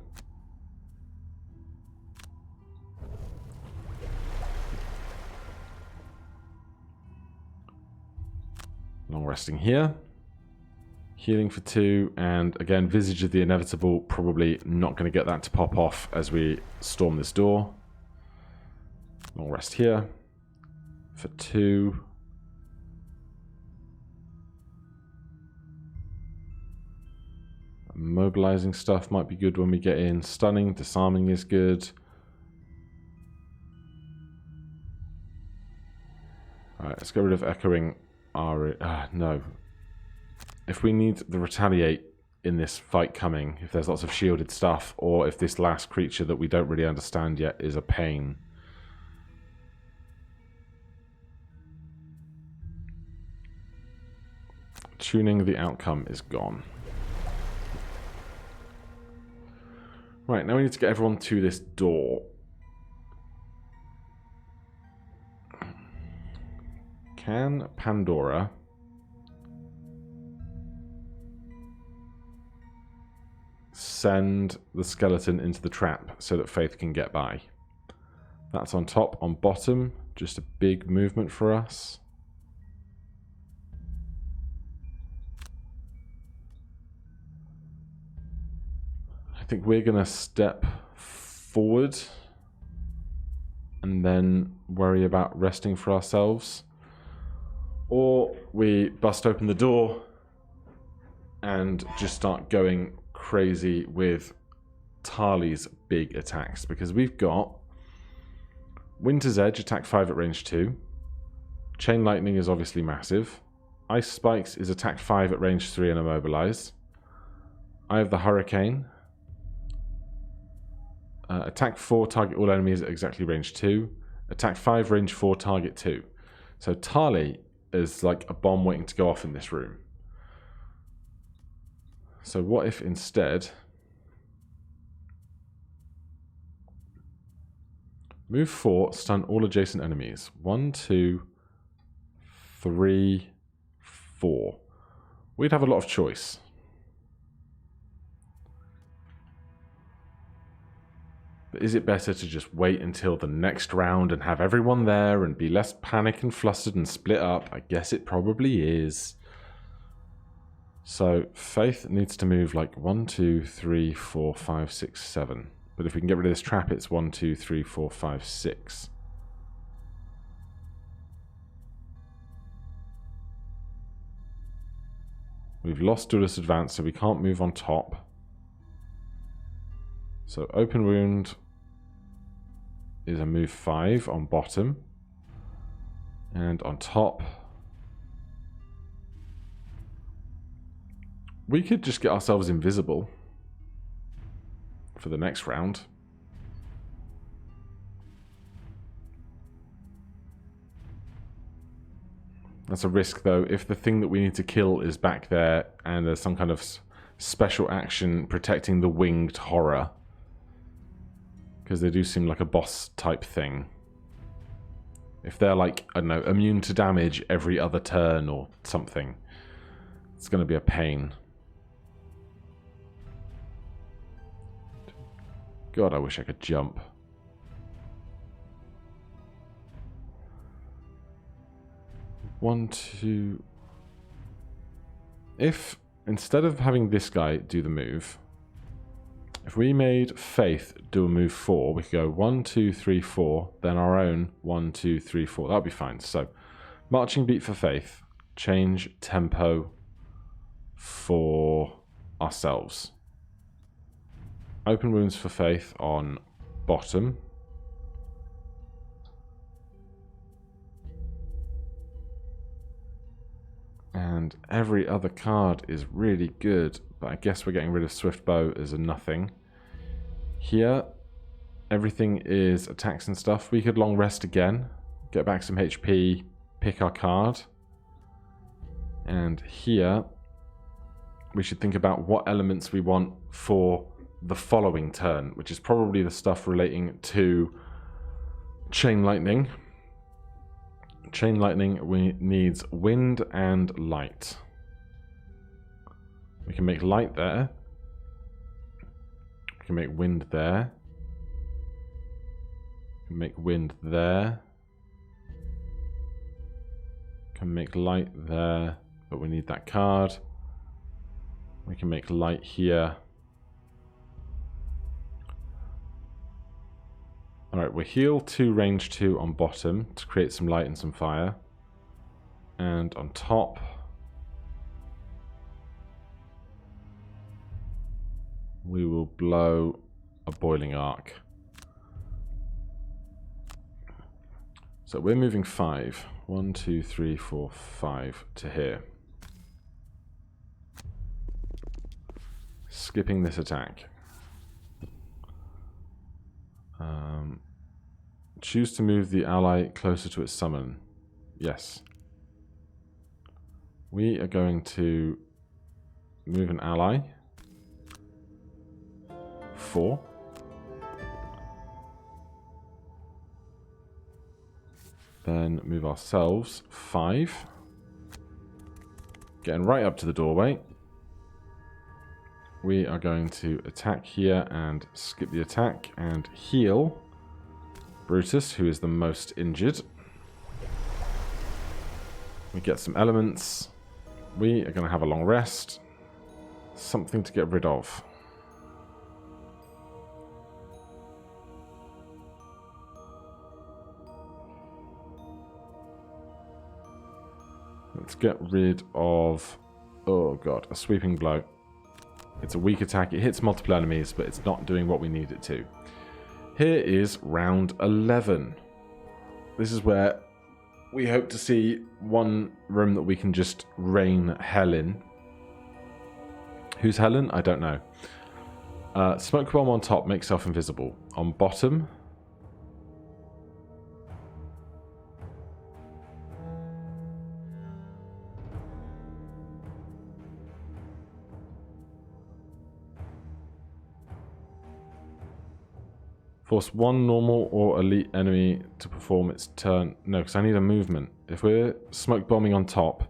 Long resting here. Healing for 2, and again, Visage of the Inevitable, probably not going to get that to pop off as we storm this door. Long rest here for 2. Mobilizing stuff might be good when we get in. Stunning, disarming is good. Alright, let's get rid of Echoing no. If we need the Retaliate in this fight coming, if there's lots of shielded stuff, or if this last creature that we don't really understand yet is a pain. Tuning the outcome is gone. Right, now we need to get everyone to this door. Can Pandora send the skeleton into the trap so that Faith can get by? That's on top. On bottom, just a big movement for us. I think we're going to step forward and then worry about resting for ourselves. Or we bust open the door and just start going crazy with Tali's big attacks. Because we've got Winter's Edge, attack 5 at range 2. Chain Lightning is obviously massive. Ice Spikes is attack 5 at range 3 and immobilize. Eye of the Hurricane. Attack 4, target all enemies at exactly range 2. Attack 5, range 4, target 2. So Tali is like a bomb waiting to go off in this room. So what if instead... Move 4, stun all adjacent enemies. 1, 2, 3, 4. We'd have a lot of choice. But is it better to just wait until the next round and have everyone there and be less panic and flustered and split up? I guess it probably is. So Faith needs to move like 1, 2, 3, 4, 5, 6, 7. But if we can get rid of this trap, it's 1, 2, 3, 4, 5, 6. We've lost Duelist Advance, so we can't move on top. So Open Wound is a move 5 on bottom. And on top, we could just get ourselves invisible for the next round. That's a risk, though. If the thing that we need to kill is back there and there's some kind of special action protecting the winged horror, because they do seem like a boss type thing. If they're like, I don't know, immune to damage every other turn or something, it's going to be a pain. God, I wish I could jump. One, two... If, instead of having this guy do the move, if we made Faith do a move 4, we could go 1, 2, 3, 4, then our own 1, 2, 3, 4. That would be fine. So, marching beat for Faith, change tempo for ourselves. Open wounds for Faith on bottom. And every other card is really good, but I guess we're getting rid of Swift Bow as a nothing. Here, everything is attacks and stuff. We could long rest again, get back some HP, pick our card. And here, we should think about what elements we want for the following turn, which is probably the stuff relating to Chain Lightning. Chain Lightning needs wind and light. We can make light there. We can make wind there. We can make wind there. We can make light there, but we need that card. We can make light here. Alright, we heal 2, range 2 on bottom to create some light and some fire. And on top, we will blow a boiling arc. So we're moving 5. 1, 2, 3, 4, 5 to here. Skipping this attack. Choose to move the ally closer to its summon. Yes. We are going to move an ally. 4. Then move ourselves 5. Getting right up to the doorway. We are going to attack here and skip the attack and heal Brutus, who is the most injured. We get some elements. We are going to have a long rest. Something to get rid of. Let's get rid of... Oh god, a sweeping blow. It's a weak attack. It hits multiple enemies, but it's not doing what we need it to. Here is round 11. This is where we hope to see one room that we can just rain hell in. Who's Helen? I don't know. Smoke bomb on top makes self invisible. On bottom... Force one normal or elite enemy to perform its turn. No, because I need a movement. If we're smoke bombing on top,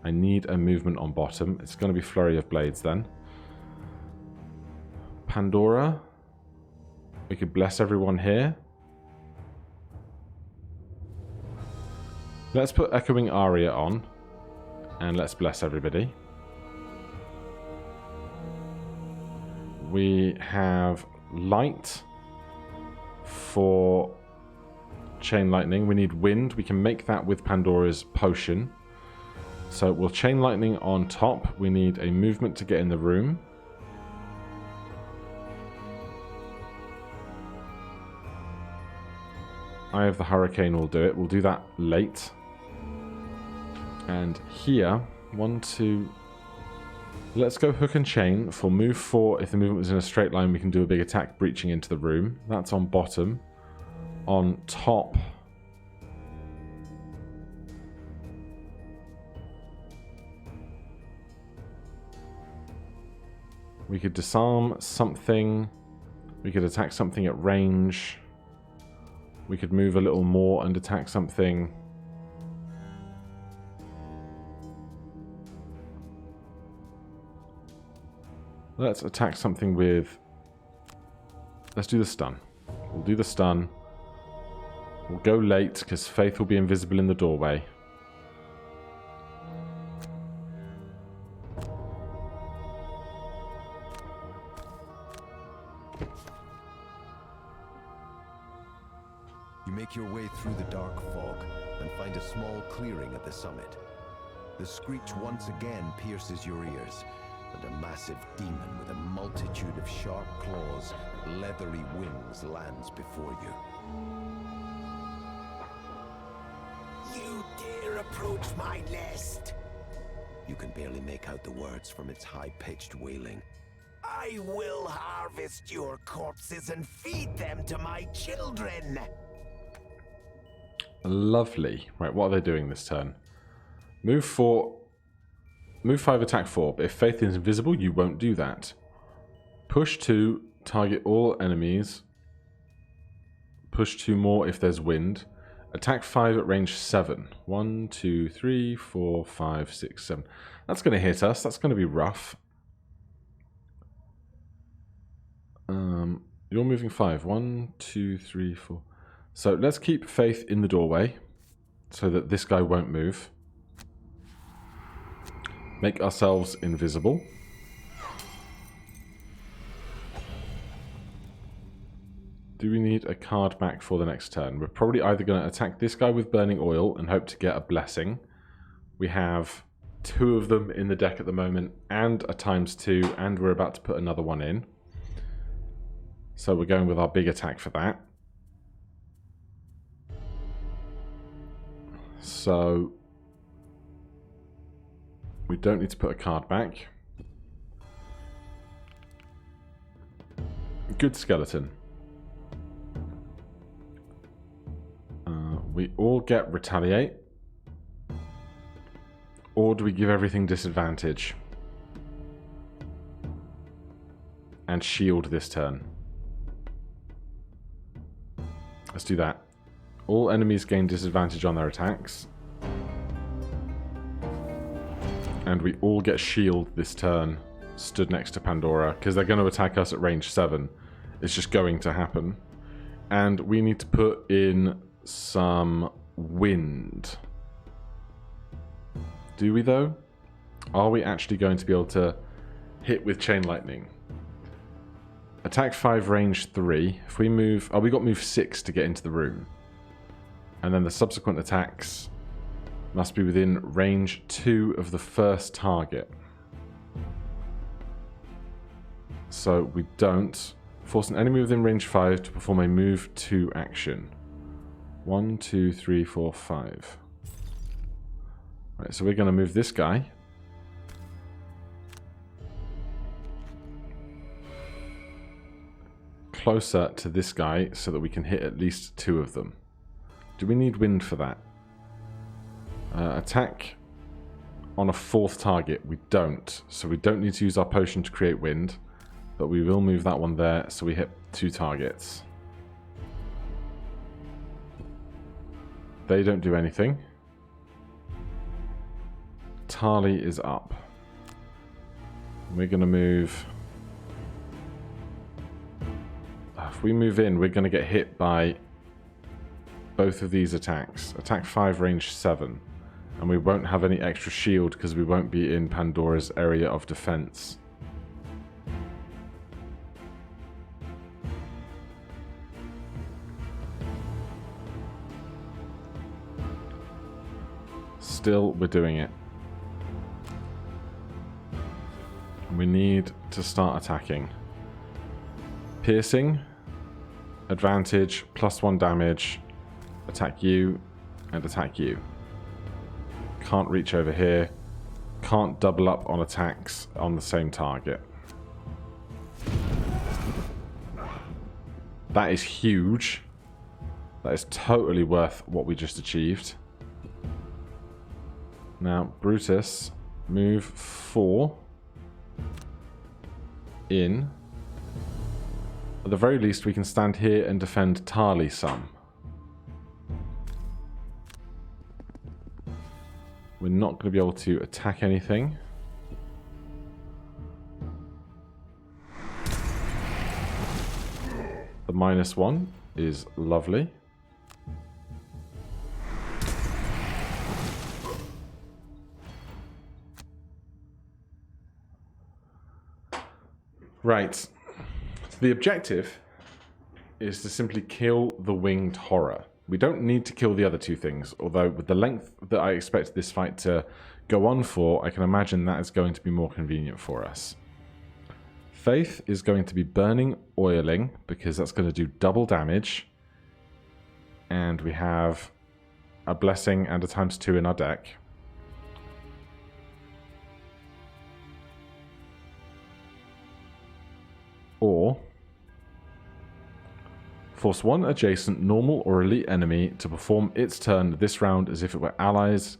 I need a movement on bottom. It's going to be Flurry of Blades then. Pandora. We could bless everyone here. Let's put Echoing Aria on. And let's bless everybody. We have Light. For Chain Lightning, we need wind. We can make that with Pandora's potion. So we'll Chain Lightning on top. We need a movement to get in the room. Eye of the Hurricane will do it. We'll do that late. And here, 1, 2... Let's go Hook and Chain for move 4. If the movement was in a straight line, we can do a big attack breaching into the room. That's on bottom. On top... We could disarm something. We could attack something at range. We could move a little more and attack something. Let's attack something with... Let's do the stun. We'll do the stun. We'll go late because Faith will be invisible in the doorway. You make your way through the dark fog and find a small clearing at the summit. The screech once again pierces your ears, and a massive demon with a multitude of sharp claws and leathery wings lands before you. You dare approach my nest? You can barely make out the words from its high-pitched wailing. I will harvest your corpses and feed them to my children. Lovely. Right, what are they doing this turn? Move 4. Move 5, attack 4. But if Faith is invisible, you won't do that. Push 2, target all enemies. Push 2 more if there's wind. Attack 5 at range 7. 1, 2, 3, 4, 5, 6, 7. That's going to hit us. That's going to be rough. You're moving 5. 1, 2, 3, 4. So let's keep Faith in the doorway so that this guy won't move. Make ourselves invisible. Do we need a card back for the next turn? We're probably either going to attack this guy with Burning Oil and hope to get a blessing. We have 2 of them in the deck at the moment and a ×2, and we're about to put another one in. So we're going with our big attack for that. So we don't need to put a card back. Good skeleton. We all get retaliate. Or do we give everything disadvantage? And shield this turn. Let's do that. All enemies gain disadvantage on their attacks. And we all get shield this turn, stood next to Pandora, because they're going to attack us at range 7. It's just going to happen. And we need to put in some wind. Do we, though? Are we actually going to be able to hit with Chain Lightning? Attack 5, range 3. If we move... Oh, we got move 6 to get into the room. And then the subsequent attacks must be within range 2 of the first target. So we don't. Force an enemy within range 5 to perform a move 2 action. 1, 2, 3, 4, 5. Right, so we're going to move this guy. Closer to this guy so that we can hit at least 2 of them. Do we need wind for that? Attack on a 4th target. We don't. So we don't need to use our potion to create wind. But we will move that one there so we hit 2 targets. They don't do anything. Tali is up. We're going to move... If we move in, we're going to get hit by both of these attacks. Attack 5, range 7. And we won't have any extra shield because we won't be in Pandora's area of defense. Still, we're doing it. We need to start attacking. Piercing, advantage, +1 damage, attack you, and attack you. Can't reach over here. Can't double up on attacks on the same target. That is huge. That is totally worth what we just achieved. Now, Brutus, move 4. in. At the very least, we can stand here and defend Tali some. We're not going to be able to attack anything. The -1 is lovely. Right. So the objective is to simply kill the winged horror. We don't need to kill the other two things, although with the length that I expect this fight to go on for, I can imagine that is going to be more convenient for us. Faith is going to be burning oiling, because that's going to do double damage. And we have a blessing and a ×2 in our deck. Or force one adjacent normal or elite enemy to perform its turn this round as if it were allies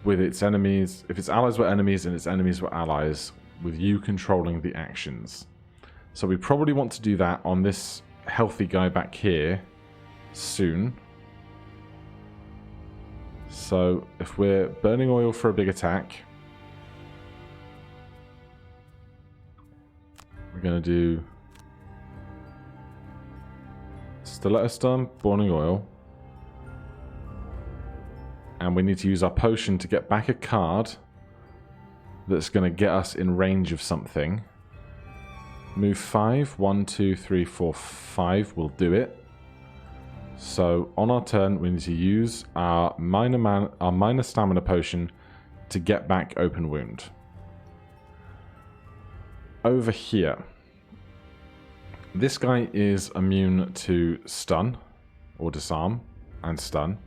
with its enemies. If its allies were enemies and its enemies were allies, with you controlling the actions. So we probably want to do that on this healthy guy back here soon. So if we're burning oil for a big attack, we're going to do Stiletto Stun, Burning Oil. And we need to use our potion to get back a card that's going to get us in range of something. Move 5. 1, 2, 3, 4, 5 will do it. So on our turn, we need to use our minor stamina potion to get back open wound. Over here, this guy is immune to stun or disarm and stun.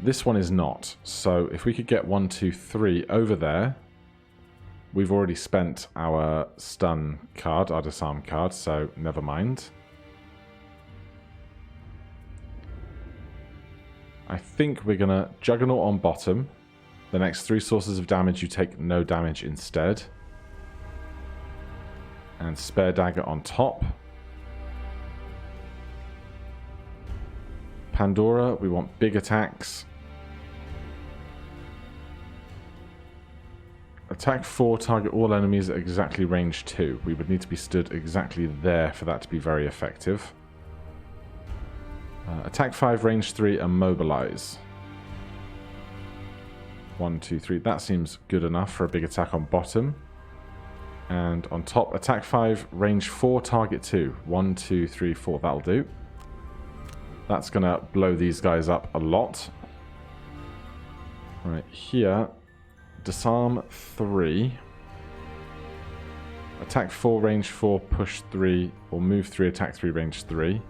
This one is not. So if we could get 1, 2, 3 over there, we've already spent our stun card, our disarm card, so never mind. I think we're gonna Juggernaut on bottom. The next 3 sources of damage, you take no damage instead. And Spare Dagger on top. Pandora, we want big attacks. Attack 4, target all enemies at exactly range 2. We would need to be stood exactly there for that to be very effective. Attack 5, range 3, and mobilize. 1, 2, 3. That seems good enough for a big attack on bottom. And on top, attack 5, range 4, target 2. 1, 2, 3, 4. That'll do. That's going to blow these guys up a lot. Right, here. Disarm 3. Attack 4, range 4, push 3. Or move 3, attack 3, range 3.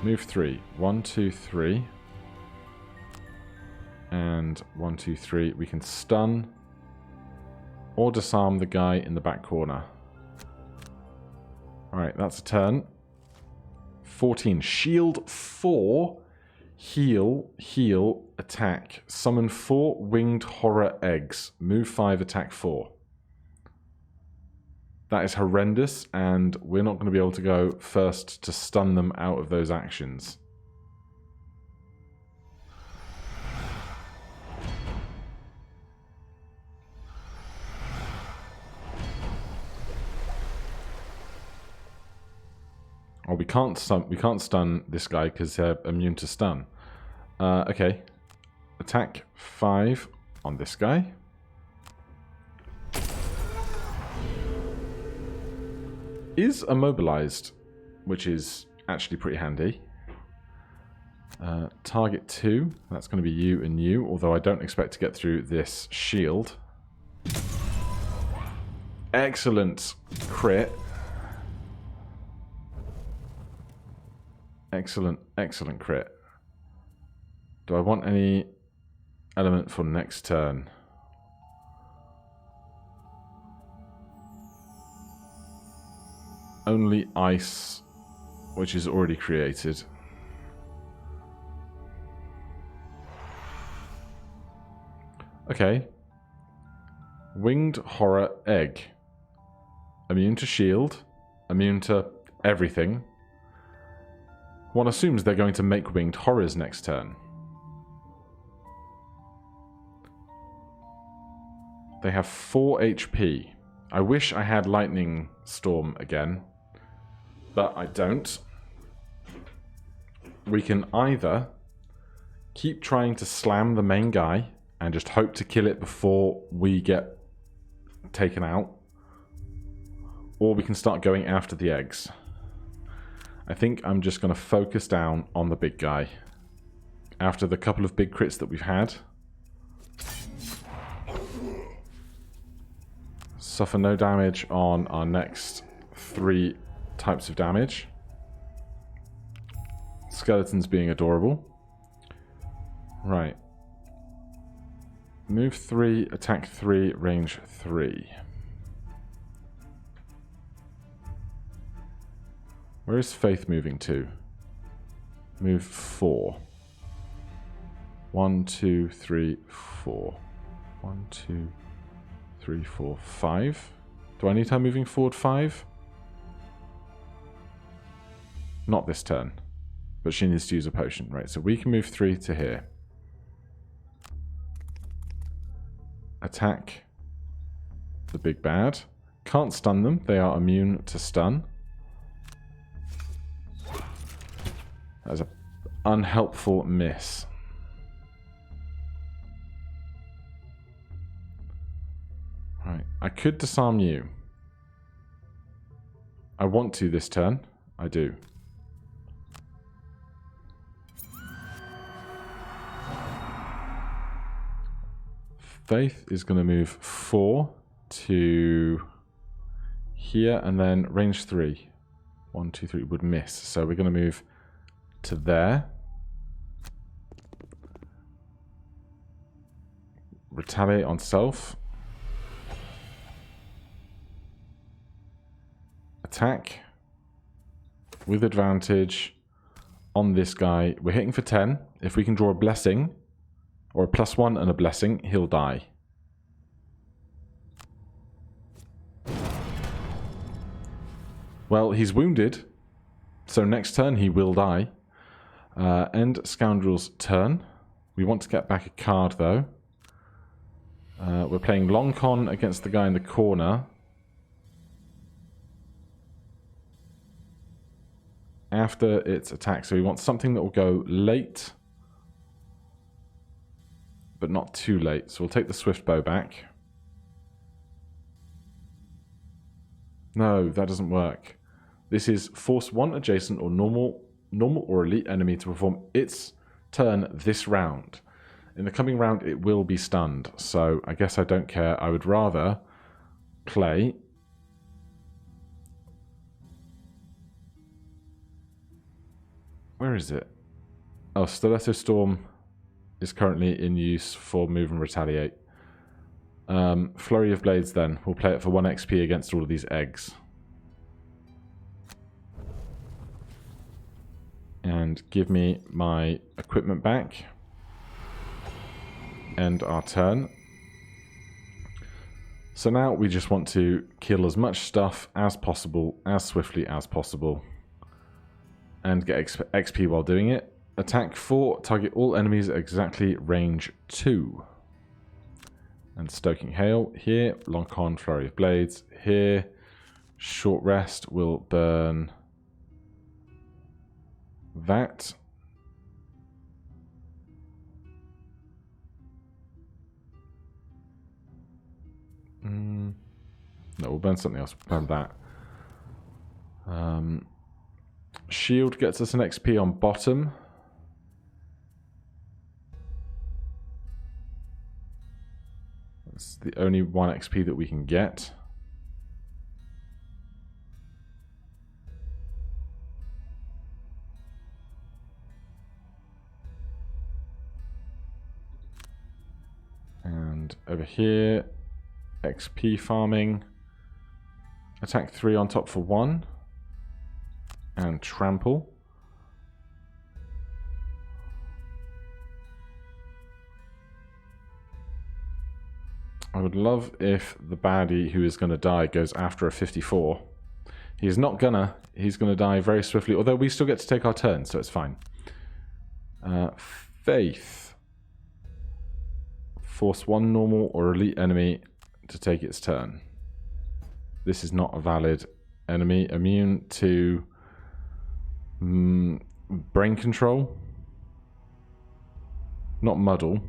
Move 3. 1, 2, 3. And 1, 2, 3. We can stun or disarm the guy in the back corner. Alright, that's a turn. 14. Shield 4. Heal, heal, attack. Summon 4 winged horror eggs. Move 5, attack 4. That is horrendous, and we're not going to be able to go first to stun them out of those actions. Oh, we can't stun this guy because they're immune to stun. Okay. Attack 5 on this guy. Is immobilized, which is actually pretty handy. Target 2, that's going to be you and you, although I don't expect to get through this shield. Excellent crit. Excellent, excellent crit. Do I want any element for next turn? Only ice, which is already created. Okay. Winged Horror Egg. Immune to shield. Immune to everything. One assumes they're going to make winged horrors next turn. They have 4 HP. I wish I had Lightning Storm again, but I don't. We can either keep trying to slam the main guy and just hope to kill it before we get taken out, or we can start going after the eggs. I think I'm just going to focus down on the big guy. After the couple of big crits that we've had. Suffer no damage on our next 3 types of damage. Skeletons being adorable. Right. Move 3, attack 3, range 3. Where is Faith moving to? Move 4. 1, 2, 3, 4. 1, 2, 3, 4, 5. Do I need her moving forward 5? Not this turn. But she needs to use a potion. Right, so we can move 3 to here. Attack the big bad. Can't stun them. They are immune to stun. That is an unhelpful miss. Right, I could disarm you. I want to this turn. I do. Faith is going to move 4 to here and then range 3. 1, 2, 3 would miss. So we're going to move to there. Retaliate on self. Attack with advantage on this guy. We're hitting for 10. If we can draw a blessing, or a +1 and a blessing, he'll die. Well, he's wounded, so next turn he will die. End Scoundrel's turn. We want to get back a card, though. We're playing Long Con against the guy in the corner. After its attack, so we want something that will go late, but not too late. So we'll take the Swift Bow back. No, that doesn't work. This is force 1 adjacent or normal or elite enemy to perform its turn this round. In the coming round, it will be stunned. So I guess I don't care. I would rather play where is it? Oh, Stiletto Storm is currently in use for move and retaliate. Flurry of Blades then. We'll play it for 1 XP against all of these eggs. And give me my equipment back. End our turn. So now we just want to kill as much stuff as possible, as swiftly as possible. And get XP while doing it. Attack 4, target all enemies at exactly range 2. And Stoking Hail here. Long Con, Flurry of Blades here. Short Rest will burn that. No, we'll burn something else. We'll burn that. Shield gets us an XP on bottom. That's the only 1 XP that we can get. And over here, XP farming. Attack 3 on top for 1. And trample. I would love if the baddie who is going to die goes after a 54. He's not gonna. He's going to die very swiftly, although we still get to take our turn, so it's fine. Faith. Force one normal or elite enemy to take its turn. This is not a valid enemy. Immune to brain control. Not muddle.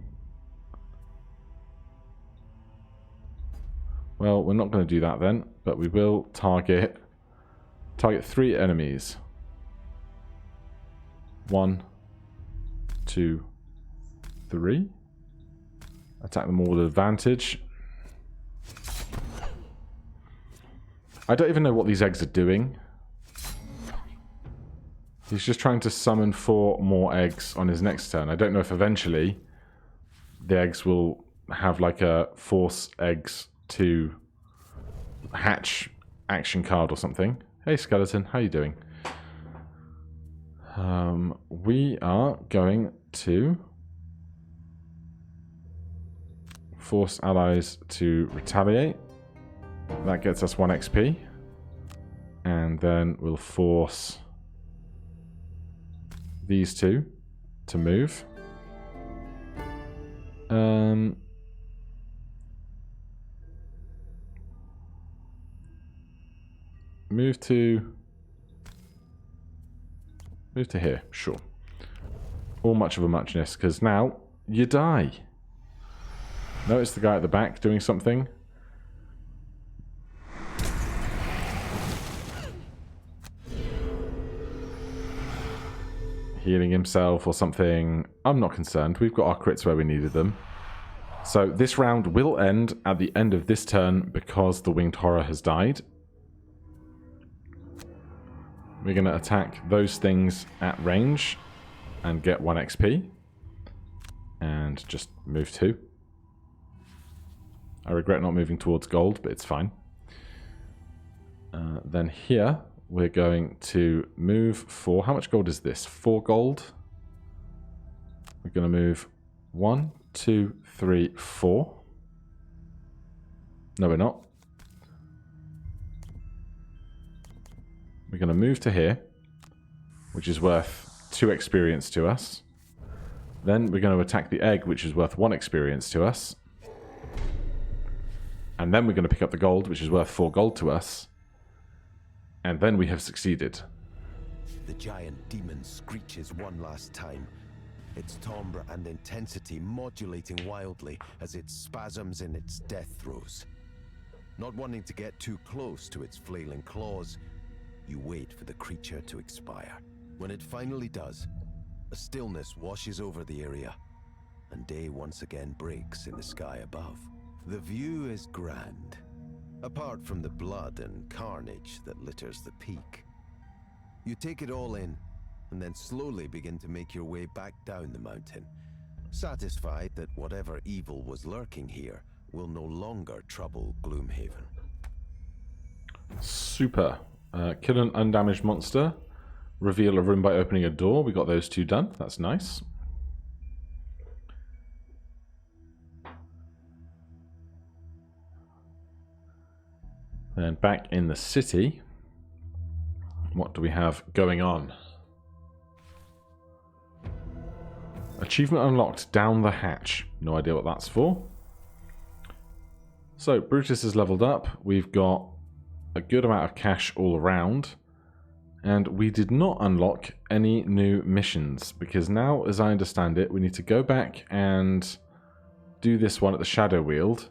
Well, we're not going to do that then, but we will target 3 enemies. 1, 2, 3. Attack them all with advantage. I don't even know what these eggs are doing. He's just trying to summon 4 more eggs on his next turn. I don't know if eventually the eggs will have like a force eggs to hatch action card or something. Hey skeleton, how you doing? We are going to force allies to retaliate. That gets us 1 XP. And then we'll force these 2 to move. Move to here, sure. All much of a muchness, because now you die. Notice the guy at the back doing something. Healing himself or something. I'm not concerned. We've got our crits where we needed them. So this round will end at the end of this turn because the Winged Horror has died. We're going to attack those things at range and get 1 XP. And just move 2. I regret not moving towards gold, but it's fine. Then here, we're going to move for... How much gold is this? 4 gold. We're going to move 1, 2, 3, 4. No, we're not. We're going to move to here, which is worth 2 experience to us. Then we're going to attack the egg, which is worth 1 experience to us. And then we're going to pick up the gold, which is worth 4 gold to us. And then we have succeeded. The giant demon screeches one last time, its timbre and intensity modulating wildly as it spasms in its death throes. Not wanting to get too close to its flailing claws, you wait for the creature to expire. When it finally does, a stillness washes over the area, and day once again breaks in the sky above. The view is grand, apart from the blood and carnage that litters the peak. You take it all in, and then slowly begin to make your way back down the mountain, satisfied that whatever evil was lurking here will no longer trouble Gloomhaven. Super. Kill an undamaged monster. Reveal a room by opening a door. We got those 2 done. That's nice. Then back in the city, what do we have going on? Achievement unlocked, down the hatch. No idea what that's for. So Brutus is leveled up. We've got a good amount of cash all around. And we did not unlock any new missions, because now, as I understand it, we need to go back and do this one at the Shadow Wield.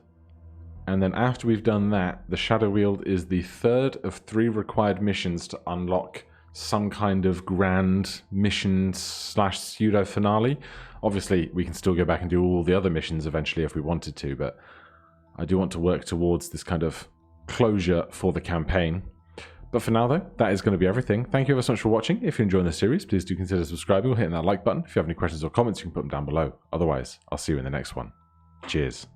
And then after we've done that, the Shadow Wield is the 3rd of 3 required missions to unlock some kind of grand mission / pseudo finale. Obviously, we can still go back and do all the other missions eventually if we wanted to, but I do want to work towards this kind of closure for the campaign. But for now, though, that is going to be everything. Thank you ever so much for watching. If you're enjoying the series, please do consider subscribing or hitting that like button. If you have any questions or comments, you can put them down below. Otherwise, I'll see you in the next one. Cheers.